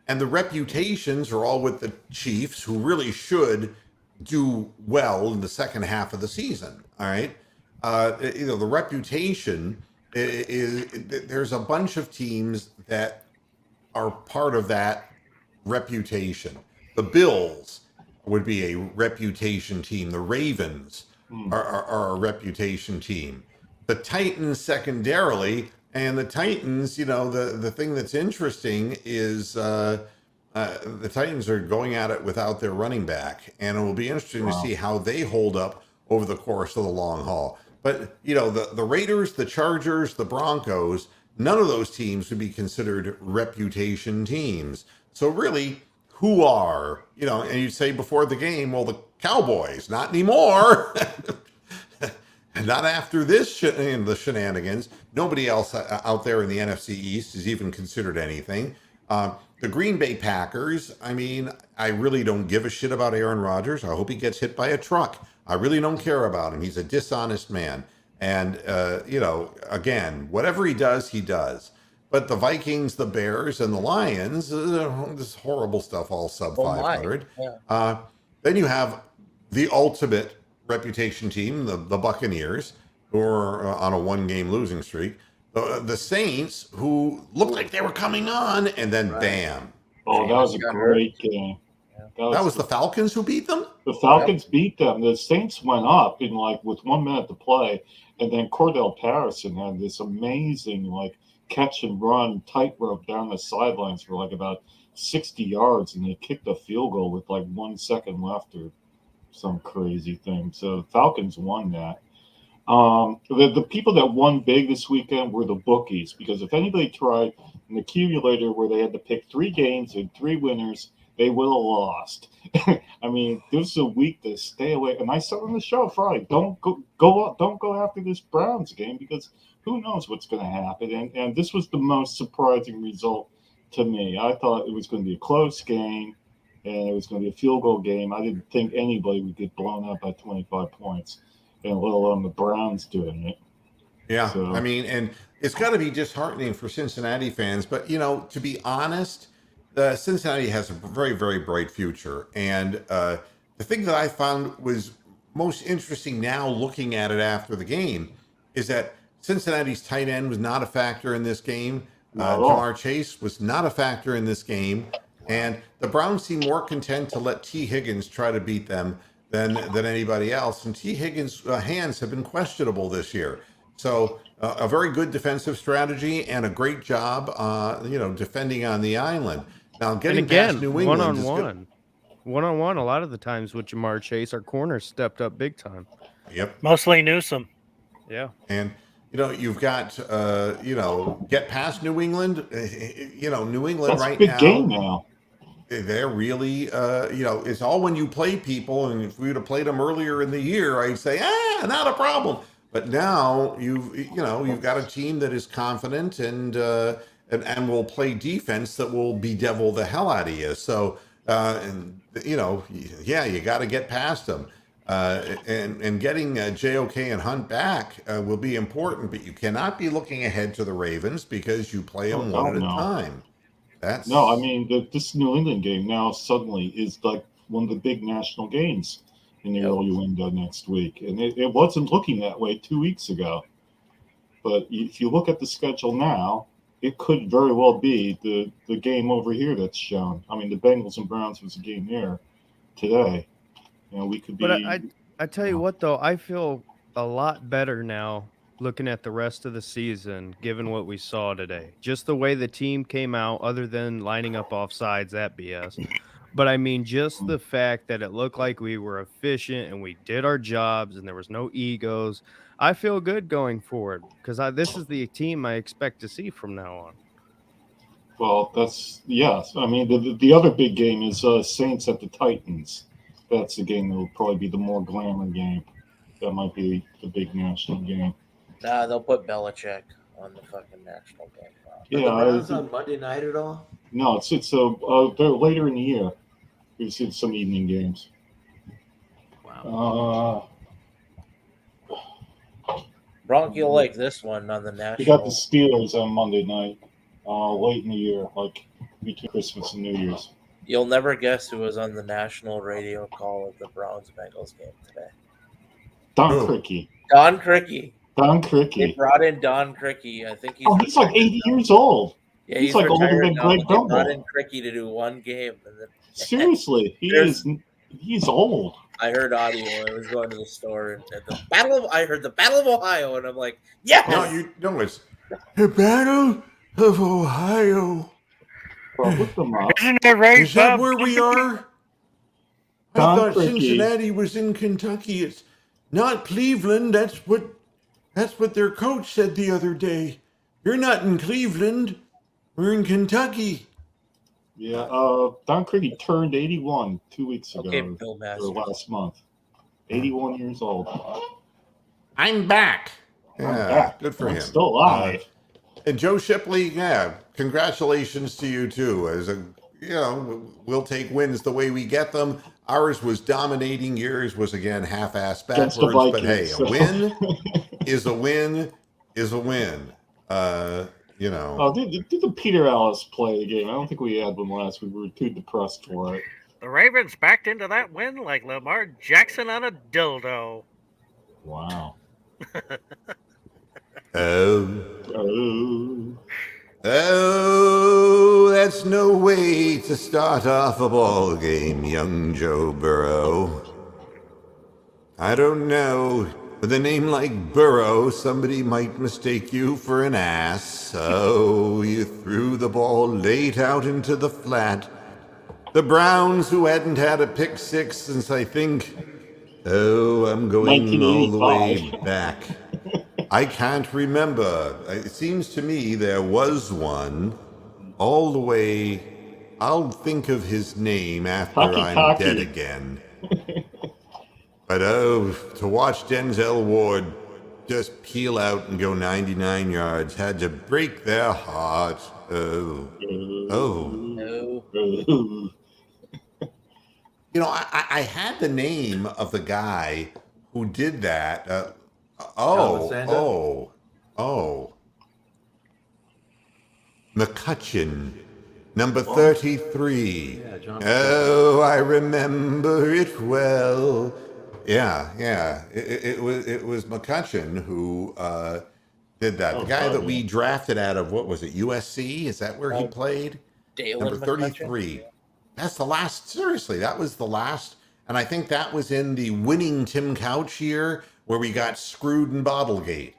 And the reputations are all with the Chiefs, who really should do well in the second half of the season. All right. The reputation is there's a bunch of teams that are part of that reputation. The Bills would be a reputation team. The Ravens are a reputation team. The Titans secondarily, and the Titans, the thing that's interesting is the Titans are going at it without their running back, and it will be interesting to see how they hold up over the course of the long haul. But the Raiders, the Chargers, the Broncos, none of those teams would be considered reputation teams. So really, who are, and you'd say before the game, well, the Cowboys, not anymore. Not after this the shenanigans. Nobody else out there in the NFC East is even considered anything. The Green Bay Packers, I really don't give a shit about Aaron Rodgers. I hope he gets hit by a truck. I really don't care about him. He's a dishonest man. And, again, whatever he does, he does. But the Vikings, the Bears, and the Lions, this horrible stuff, all sub 500. Yeah. Then you have the ultimate reputation team, the Buccaneers, who are on a one-game losing streak. The Saints, who looked like they were coming on, and then bam. Oh, that was a great game. That was the Falcons who beat them? The Falcons beat them. The Saints went up in with 1 minute to play, and then Cordell Patterson had this amazing catch and run tightrope down the sidelines for about 60 yards, and they kicked a field goal with 1 second left or some crazy thing. So the Falcons won that. The people that won big this weekend were the bookies, because if anybody tried an accumulator where they had to pick 3 games and 3 winners, they would have lost. This is a week to stay away. And I said on the show Friday, don't go after this Browns game, because who knows what's going to happen. And this was the most surprising result to me. I thought it was going to be a close game, and it was going to be a field goal game. I didn't think anybody would get blown up by 25 points, and let alone the Browns doing it. Yeah, so. And it's got to be disheartening for Cincinnati fans. But, to be honest, Cincinnati has a very, very bright future. And the thing that I found was most interesting now, looking at it after the game, is that Cincinnati's tight end was not a factor in this game. Jamar Chase was not a factor in this game. And the Browns seem more content to let T. Higgins try to beat them than anybody else. And T. Higgins' hands have been questionable this year. So a very good defensive strategy and a great job, defending on the island. Now, getting past New England one-on-one, a lot of the times with Jamar Chase, our corners stepped up big time. Yep. Mostly Newsome. Yeah. And, you've got, get past New England. New England That's right a big now. Game now. They're really, it's all when you play people. And if we would have played them earlier in the year, I'd say, not a problem. But now you've got a team that is confident and will play defense that will bedevil the hell out of you. So, you got to get past them. And getting JOK and Hunt back will be important, but you cannot be looking ahead to the Ravens because you play them one at a time. This New England game now suddenly is one of the big national games in the early window next week. And it wasn't looking that way 2 weeks ago. But if you look at the schedule now, it could very well be the game over here that's shown. The Bengals and Browns was a game there today. We could be. But I tell you what, though, I feel a lot better now looking at the rest of the season, given what we saw today. Just the way the team came out, other than lining up offsides, that BS. But just the fact that it looked like we were efficient and we did our jobs and there was no egos. I feel good going forward because this is the team I expect to see from now on. Well, yes. The other big game is Saints at the Titans. That's the game that will probably be the more glamour game. That might be the big national game. Nah, they'll put Belichick on the fucking national game. Yeah, the Browns on Monday night at all? No, they're later in the year. We've seen some evening games. Bronk, you'll like this one on the We got the national. Steelers on Monday night, late in the year, like between Christmas and New Year's. You'll never guess who was on the national radio call of the Browns-Bengals game today. Don Who? Criqui. Don Criqui. Don They Criqui. brought in Don Criqui. I think he's He's like 80 years old. Yeah, he's he's like older retired than now, Greg but they brought Gumbel. in Criqui to do one game. And then Seriously, he's old. I heard audio. I was going to the store and at I heard the Battle of Ohio, and I'm like, yes. No, it's the Battle of Ohio. Well, look them up. Isn't it right, Is that Bob? where we are? I Don thought Criqui. Cincinnati was in Kentucky. It's not Cleveland. That's what their coach said the other day. You're not in Cleveland. We're in Kentucky. Yeah, Don Criqui turned 81 2 weeks ago, Okay, Bill or Masters. last month. 81 years old. I'm back. Yeah, back. good for I'm him. still alive. And Joe Shipley, yeah, congratulations to you too. We'll take wins the way we get them. Ours was dominating. Yours was again half-assed Against the backwards. But hey, Vikings, a so- win is a win is a win. Did the Peter Alice play the game? I don't think we had one last week. We were too depressed for it. The Ravens backed into that win like Lamar Jackson on a dildo. Wow. Oh, Oh. that's no way to start off a ball game, young Joe Burrow. I don't know. With a name like Burrow, somebody might mistake you for an ass. So you threw the ball late out into the flat. The Browns, who hadn't had a pick six since I'm going all the way 1985. back. I can't remember. It seems to me there was one all the way. I'll think of his name after I'm Taki. dead again. But to watch Denzel Ward just peel out and go 99 yards had to break their heart. Oh. No. I had the name of the guy who did that. McCutcheon, number 33. Yeah, John. Oh, I remember it well. Yeah. It was McCutcheon who did that. The guy that we drafted out of, what was it, USC? Is that where he played? Dalen Number McCutcheon? 33. That's the last. Seriously, that was the last. And I think that was in the winning Tim Couch year where we got screwed in Bottlegate.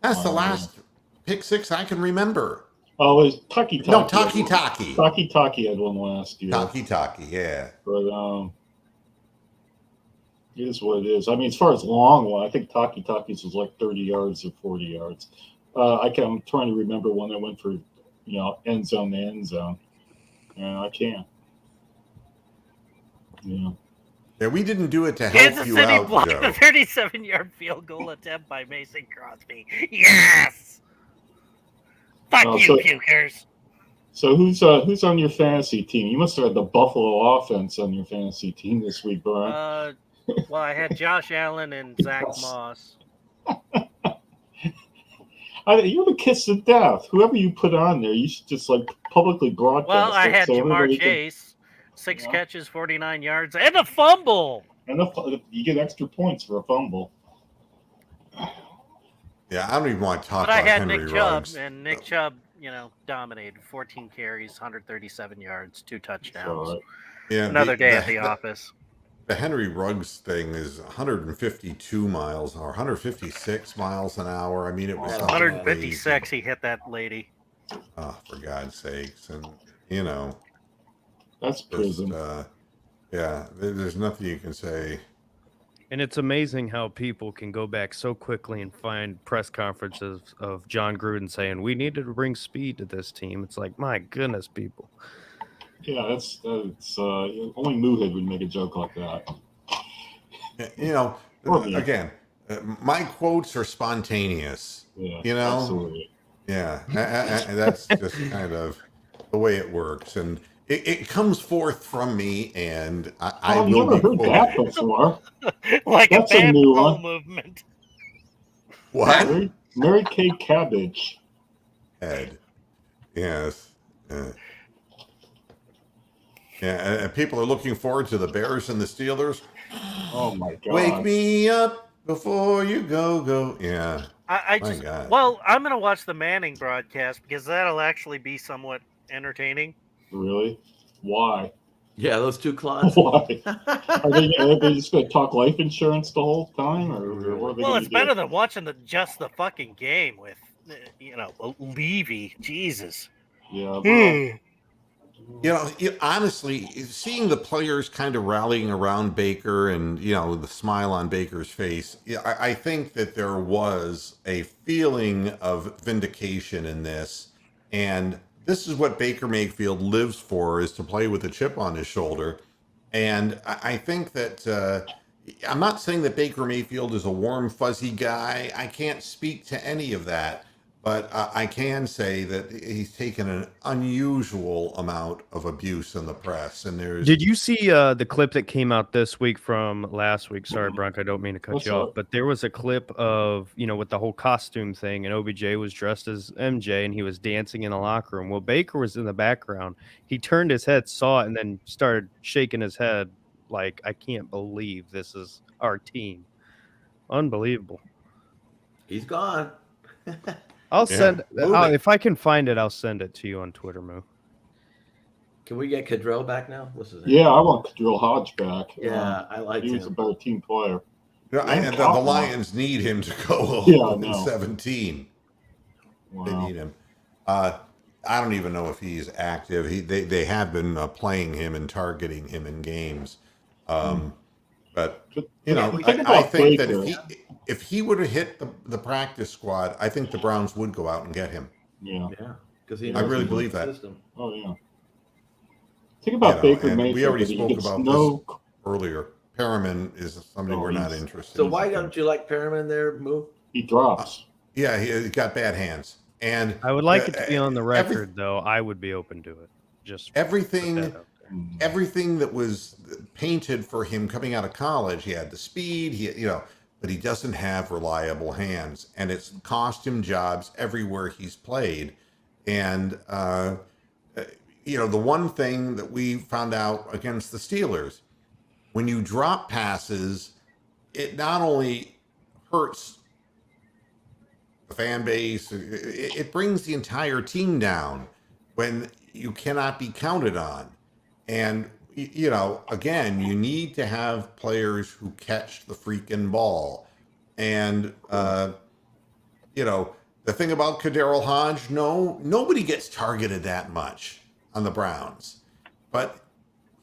That's the last pick six I can remember. Oh, it was Taki. No, Taki. Taki had one last year. Taki, yeah. But it is what it is. I mean, as far as long one, I think Taki's was like 30 yards or 40 yards. I'm trying to remember when I went for, end zone to end zone. And I can't. Yeah. Yeah, we didn't do it to help Kansas you City out, blocked Joe. a 37-yard field goal attempt by Mason Crosby. Yes! Fuck Oh, you, so- pukers. So who's on your fantasy team? You must have had the Buffalo offense on your fantasy team this week, Brian. Well, I had Josh Allen and Zach Moss. You're the kiss of death. Whoever you put on there, you should just publicly broadcast. Well, I it had so Jamar everybody can- Chase, 6 catches, 49 yards, and a fumble. And you get extra points for a fumble. Yeah, I don't even want to talk But I about had Henry Nick Chubb, Ruggs. and Nick Chubb, dominated. 14 carries, 137 yards, 2 touchdowns. All right. Yeah, Another day at the office. The Henry Ruggs thing is 152 miles or 156 miles an hour. I mean, it was something 156, he hit that lady. crazy. Oh, for God's sakes. And, That's just, prison. there's nothing you can say. And it's amazing how people can go back so quickly and find press conferences of John Gruden saying, we needed to bring speed to this team. It's like, my goodness, people. Yeah, that's only Moohead would make a joke like that. Or me. Again, my quotes are spontaneous. Yeah, absolutely. Yeah, that's just kind of the way it works. And it comes forth from me, and I I've will never be heard that quoted. before. Like That's a a bad new bowel one. movement. What? Mary Kay Cabbage. Ed. Yes. Yeah, and people are looking forward to the Bears and the Steelers. Oh my God. Wake me up before you go. Yeah. I My just God. well, I'm gonna watch the Manning broadcast because that'll actually be somewhat entertaining. Really? Why? Yeah, those two clones. Why? Are they just going to talk life insurance the whole time, or what are they Well, going it's to do? better than watching just the fucking game with Levy. Jesus. Yeah. You know, honestly, seeing the players kind of rallying around Baker and, the smile on Baker's face, I think that there was a feeling of vindication in this. And this is what Baker Mayfield lives for, is to play with a chip on his shoulder. And I think that I'm not saying that Baker Mayfield is a warm, fuzzy guy. I can't speak to any of that. But I can say that he's taken an unusual amount of abuse in the press. And Did you see the clip that came out this week from last week? Sorry, Bronco, I don't mean to cut you off, but there was a clip of, with the whole costume thing, and OBJ was dressed as MJ, and he was dancing in the locker room. Well, Baker was in the background. He turned his head, saw it, and then started shaking his head like, I can't believe this is our team. Unbelievable. He's gone. I'll send if I can find it, I'll send it to you on Twitter, Moo. Can we get Cadrell back now? Yeah, I want Cadrell Hodge back. Yeah, I like him. He was a better team player. And the Lions need him to go 17. Wow. They need him. I don't even know if he's active. They have been playing him and targeting him in games. But I think that if he would have hit the practice squad, I think the Browns would go out and get him. Yeah, because I really believe that. Oh yeah. Think about Baker Mayfield. We already spoke about this earlier. Perriman is somebody we're not interested. So why don't you like Perriman there, Moo? He drops. Yeah, he got bad hands, and I would like it to be on the record, though. I would be open to it. Just everything that was painted for him coming out of college. He had the speed, but he doesn't have reliable hands, and it's cost him jobs everywhere he's played. And the one thing that we found out against the Steelers, when you drop passes, it not only hurts the fan base, it brings the entire team down when you cannot be counted on. And, again, you need to have players who catch the freaking ball. And, the thing about Cadrell Hodge, nobody gets targeted that much on the Browns. But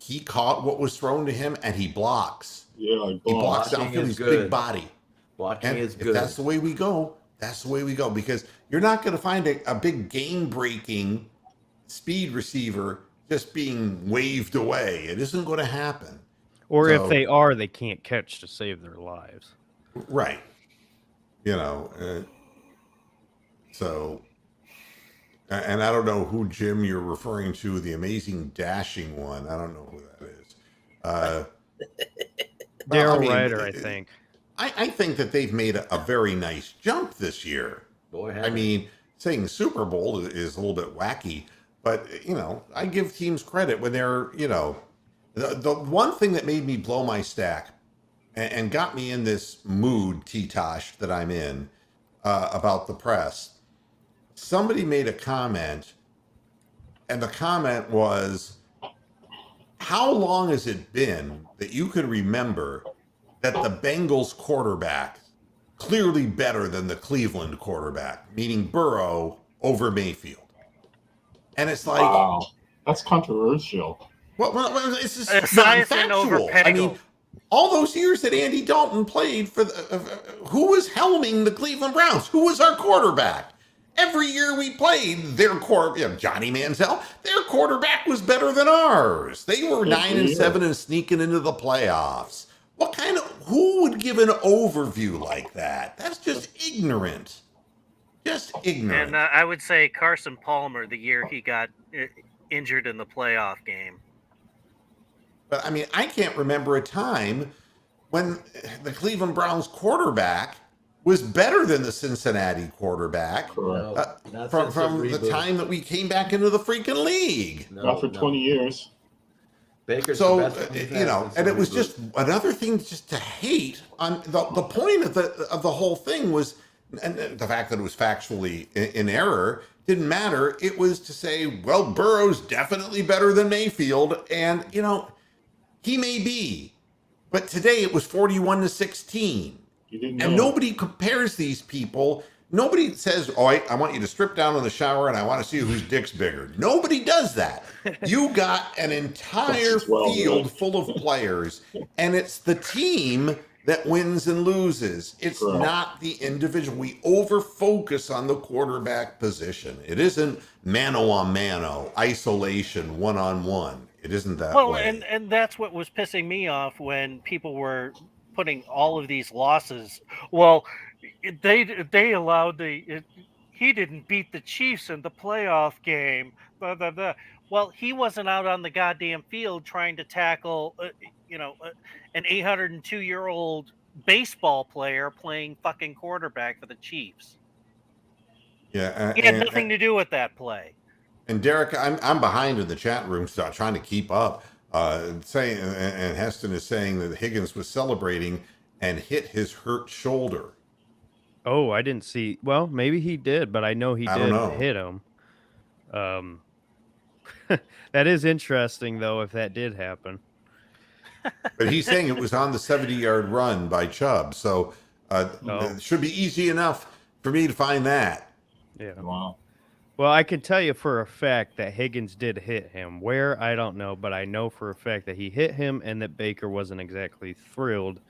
he caught what was thrown to him, and he blocks. Yeah, he blocks downfield. He's big body. Blocking is good. If that's the way we go, that's the way we go. Because you're not going to find a big game-breaking speed receiver just being waved away. It isn't going to happen. Or if they are, they can't catch to save their lives. Right. And I don't know who, Jim, you're referring to, the amazing dashing one. I don't know who that is. Daryl Ryder, I think. I think that they've made a very nice jump this year. Boy, saying Super Bowl is a little bit wacky, but, I give teams credit when they're, the one thing that made me blow my stack and got me in this mood, T-Tosh, that I'm in about the press. Somebody made a comment, and the comment was, how long has it been that you could remember that the Bengals quarterback clearly better than the Cleveland quarterback, meaning Burrow over Mayfield? And it's like, wow, that's controversial. Well, it's just not factual. I mean, all those years that Andy Dalton played for who was helming the Cleveland Browns? Who was our quarterback? Every year we played, Johnny Manziel, their quarterback was better than ours. They were 9-7 and sneaking into the playoffs. Who would give an overview like that? That's just ignorant. Just ignorant. And I would say Carson Palmer, the year he got injured in the playoff game. But I mean, I can't remember a time when the Cleveland Browns quarterback was better than the Cincinnati quarterback Correct. Not from since the reboot. time that we came back into the freaking league. Not for 20 years. Baker's So, the best one we've had since and the it was reboot. just another thing just to hate on the point of the whole thing was, and the fact that it was factually in error didn't matter. It was to say, well, Burrow's definitely better than Mayfield. And, he may be, but today it was 41-16. You didn't And know. nobody compares these people. Nobody says, "Oh, I want you to strip down in the shower and I want to see whose dick's bigger." Nobody does that. You got an entire That's well field done. full of players, and it's the team that wins and loses. It's Correct. not the individual. We over focus on the quarterback position. It isn't mano a mano, isolation, one on one. It isn't that Well, way. and that's what was pissing me off when people were putting all of these losses. Well, they allowed he didn't beat the Chiefs in the playoff game. Blah, blah, blah. Well, he wasn't out on the goddamn field trying to tackle, an 802-year-old baseball player playing fucking quarterback for the Chiefs. Yeah, He had nothing to do with that play. And Derek, I'm behind in the chat room, so trying to keep up. Saying, and Heston is saying that Higgins was celebrating and hit his hurt shoulder. Oh, I didn't see. Well, maybe he did, but I know he I don't did know. hit him. That is interesting, though, if that did happen. But he's saying it was on the 70-yard run by Chubb, so it should be easy enough for me to find that. Yeah. Wow. Well, I can tell you for a fact that Higgins did hit him. Where, I don't know, but I know for a fact that he hit him and that Baker wasn't exactly thrilled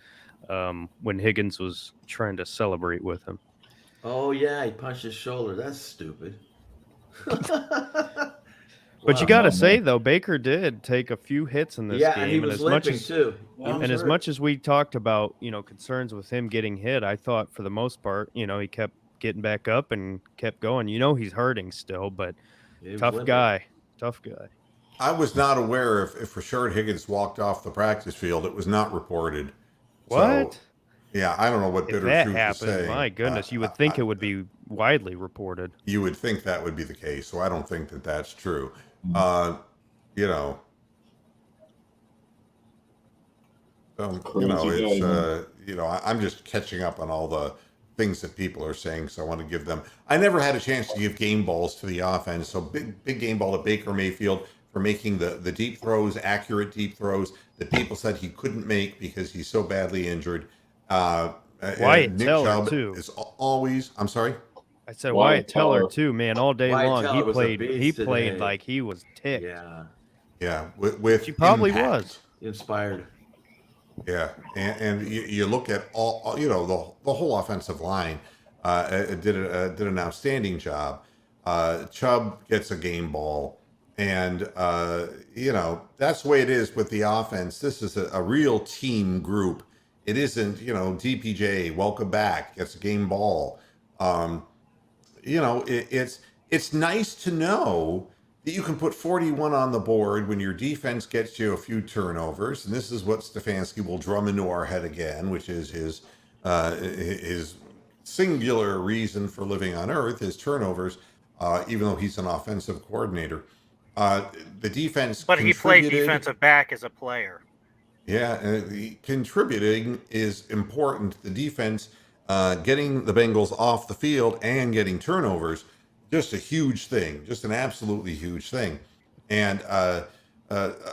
when Higgins was trying to celebrate with him. Oh, yeah, he punched his shoulder. That's stupid. But you got to say, though, Baker did take a few hits in this game. And he was limping, too. And as much as we talked about, concerns with him getting hit, I thought for the most part, he kept getting back up and kept going. He's hurting still, but tough guy. I was not aware if Rashard Higgins walked off the practice field. It was not reported. What? So, yeah, I don't know what bitter If that truth happened, to say. my goodness, you would think it would be widely reported. You would think that would be the case, so I don't think that that's true. Crazy I'm just catching up on all the things that people are saying, so I want to give them. I never had a chance to give game balls to the offense, so big game ball to Baker Mayfield for making the deep throws, accurate deep throws that people said he couldn't make because he's so badly injured. Wyatt Nick Teller, Chubb too. is always. I'm sorry. I said Wyatt Teller too, man, all day Wyatt long. Teller was a He beast played today. like he was ticked. Yeah, with He probably impact. was. Inspired. Yeah, and you look at all the whole offensive line did an outstanding job. Chubb gets a game ball, and that's the way it is with the offense. This is a real team group. It isn't DPJ welcome back gets a game ball. It's nice to know that you can put 41 on the board when your defense gets you a few turnovers, and this is what Stefanski will drum into our head again, which is his singular reason for living on Earth, his turnovers. Even though he's an offensive coordinator, the defense. But he played defensive back as a player. Yeah, contributing is important. The defense getting the Bengals off the field and getting turnovers. Just a huge thing, just an absolutely huge thing. And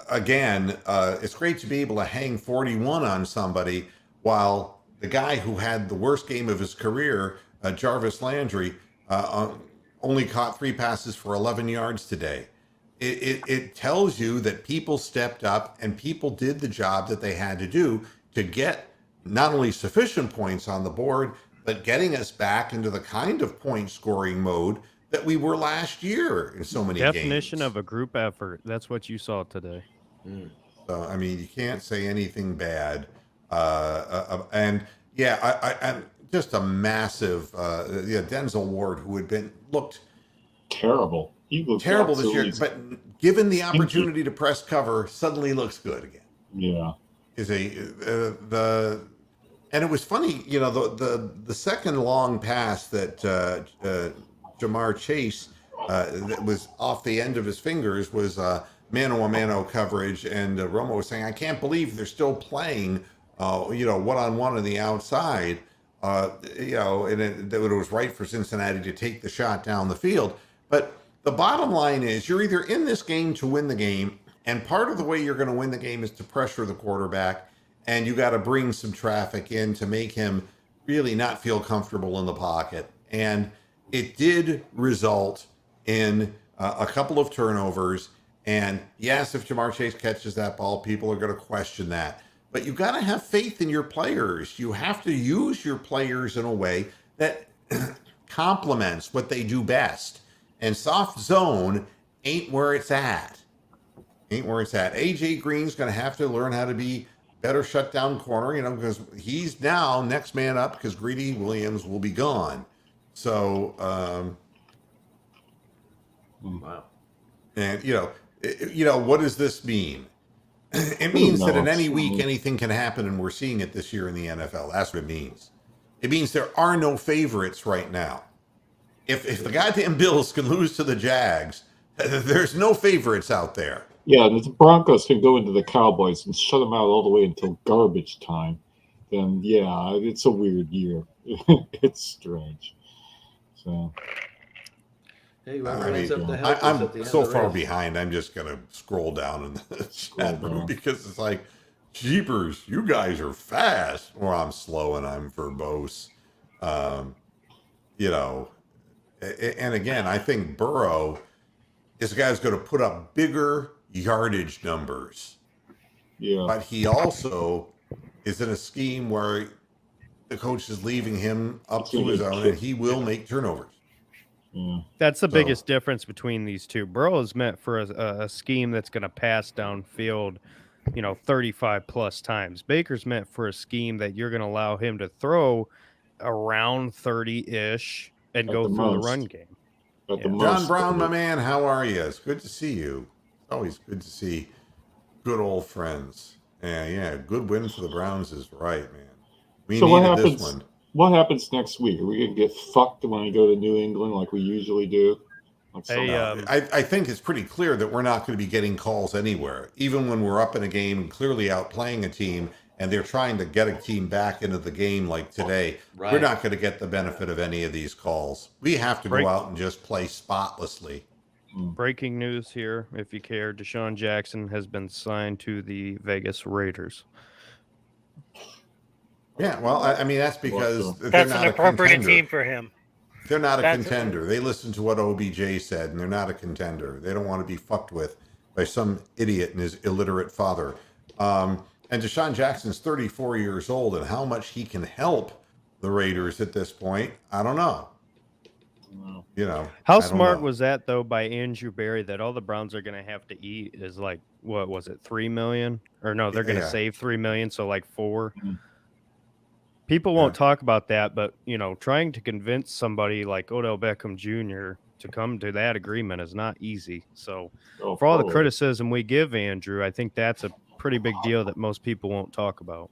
again, it's great to be able to hang 41 on somebody while the guy who had the worst game of his career, Jarvis Landry, only caught 3 passes for 11 yards today. It tells you that people stepped up and people did the job that they had to do to get not only sufficient points on the board, but getting us back into the kind of point scoring mode that we were last year in so many Definition games. of a group effort. That's what you saw today. So, I mean, you can't say anything bad. And yeah, I'm just a massive, Denzel Ward, who had looked terrible. He looked terrible this year, absolutely- but given the opportunity to press cover, suddenly looks good again. Yeah. And it was funny, the second long pass that Jamar Chase that was off the end of his fingers was mano-a-mano coverage, and Romo was saying, "I can't believe they're still playing, one-on-one on the outside." And it was right for Cincinnati to take the shot down the field. But the bottom line is, you're either in this game to win the game, and part of the way you're going to win the game is to pressure the quarterback, and you got to bring some traffic in to make him really not feel comfortable in the pocket. And it did result in a couple of turnovers. And yes, if Jamar Chase catches that ball, people are going to question that. But you got to have faith in your players. You have to use your players in a way that complements what they do best. And soft zone ain't where it's at. AJ Green's going to have to learn how to be better shutdown corner, because he's now next man up because Greedy Williams will be gone. So, Wow. and what does this mean? It means that in any week anything can happen, and we're seeing it this year in the NFL. That's what it means. It means there are no favorites right now. If the goddamn Bills can lose to the Jags, there's no favorites out there. Yeah, and if the Broncos can go into the Cowboys and shut them out all the way until garbage time, then yeah, it's a weird year. It's strange. So. Hey, I'm so far behind. I'm just gonna scroll down in the chat room because it's like, jeepers, you guys are fast. Or I'm slow and I'm verbose. And again, I think Burrow is a guy who's going to put up bigger yardage numbers. Yeah. But he also is in a scheme where the coach is leaving him up to his own, and he will make turnovers. Yeah. That's the biggest difference between these two. Burrow is meant for a scheme that's going to pass downfield, 35 plus times. Baker's meant for a scheme that you're going to allow him to throw around 30-ish and go through the run game. John Brown, my man, how are you? It's good to see you. It's always good to see good old friends. Yeah, good win for the Browns is right, man. We needed this one. What happens next week? Are we going to get fucked when we go to New England like we usually do? I think it's pretty clear that we're not going to be getting calls anywhere. Even when we're up in a game and clearly outplaying a team, and they're trying to get a team back into the game like today, we're not going to get the benefit of any of these calls. We have to go out and just play spotlessly. Breaking news here, if you care, Deshaun Jackson has been signed to the Vegas Raiders. Yeah, well, I mean, that's because that's an appropriate team for him. They're not a contender. They listened to what OBJ said, and they're not a contender. They don't want to be fucked with by some idiot and his illiterate father. And Deshaun Jackson's 34 years old, and how much he can help the Raiders at this point, I don't know. How smart was that, though, by Andrew Berry, that all the Browns are going to have to eat is like, what was it, $3 million? Or no, they're going to save $3 million, so like $4 million. People won't talk about that, but, trying to convince somebody like Odell Beckham Jr. to come to that agreement is not easy. So for all the criticism we give Andrew, I think that's a pretty big deal that most people won't talk about.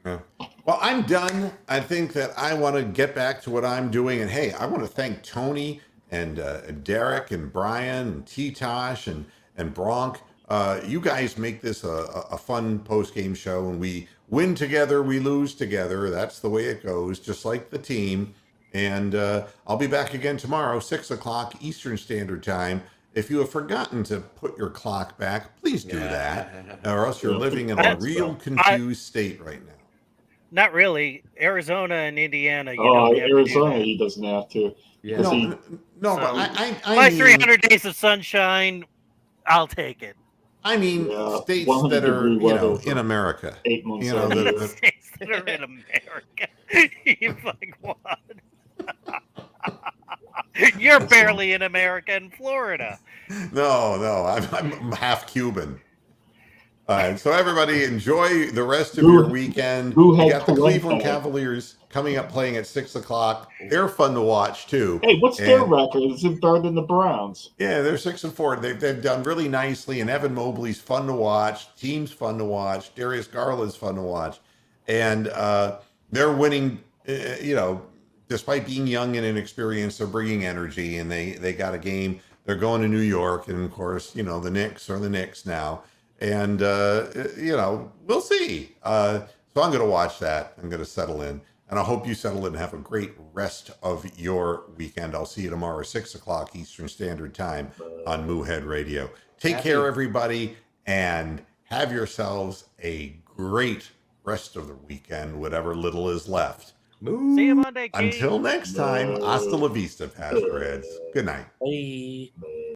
Yeah. Well, I'm done. I think that I want to get back to what I'm doing. And, hey, I want to thank Tony and Derek and Brian and T-Tosh and Bronk. You guys make this a fun post-game show, and we win together, we lose together. That's the way it goes, just like the team. And I'll be back again tomorrow, 6 o'clock Eastern Standard Time. If you have forgotten to put your clock back, please do that, or else you're living in a real confused state right now. Not really. Arizona and Indiana, Arizona, he doesn't have to. Yeah. No, but I my mean, 300 days of sunshine, I'll take it. I mean, states that are, in America. 8 months states that are in America. You're like, what? You're barely in America in Florida. No, I'm half Cuban. All right, so everybody enjoy the rest of Who- your weekend. who You had got the Cleveland Palente? Cavaliers coming up playing at 6:00. They're fun to watch too. Hey, what's their And- record? Is it better than the Browns? Yeah, they're 6-4. They've done really nicely, and Evan Mobley's fun to watch. Team's fun to watch. Darius Garland's fun to watch, and they're winning. Despite being young and inexperienced, they're bringing energy, and they got a game. They're going to New York, and of course, the Knicks are the Knicks now, and we'll see. So I'm going to watch that. I'm going to settle in. And I hope you settle in and have a great rest of your weekend. I'll see you tomorrow, 6:00 Eastern Standard Time on Moohead Radio. Take care, everybody, and have yourselves a great rest of the weekend, whatever little is left. See you Monday, Keith. Until next time, hasta la vista, Pastor Heads. Good night. Bye.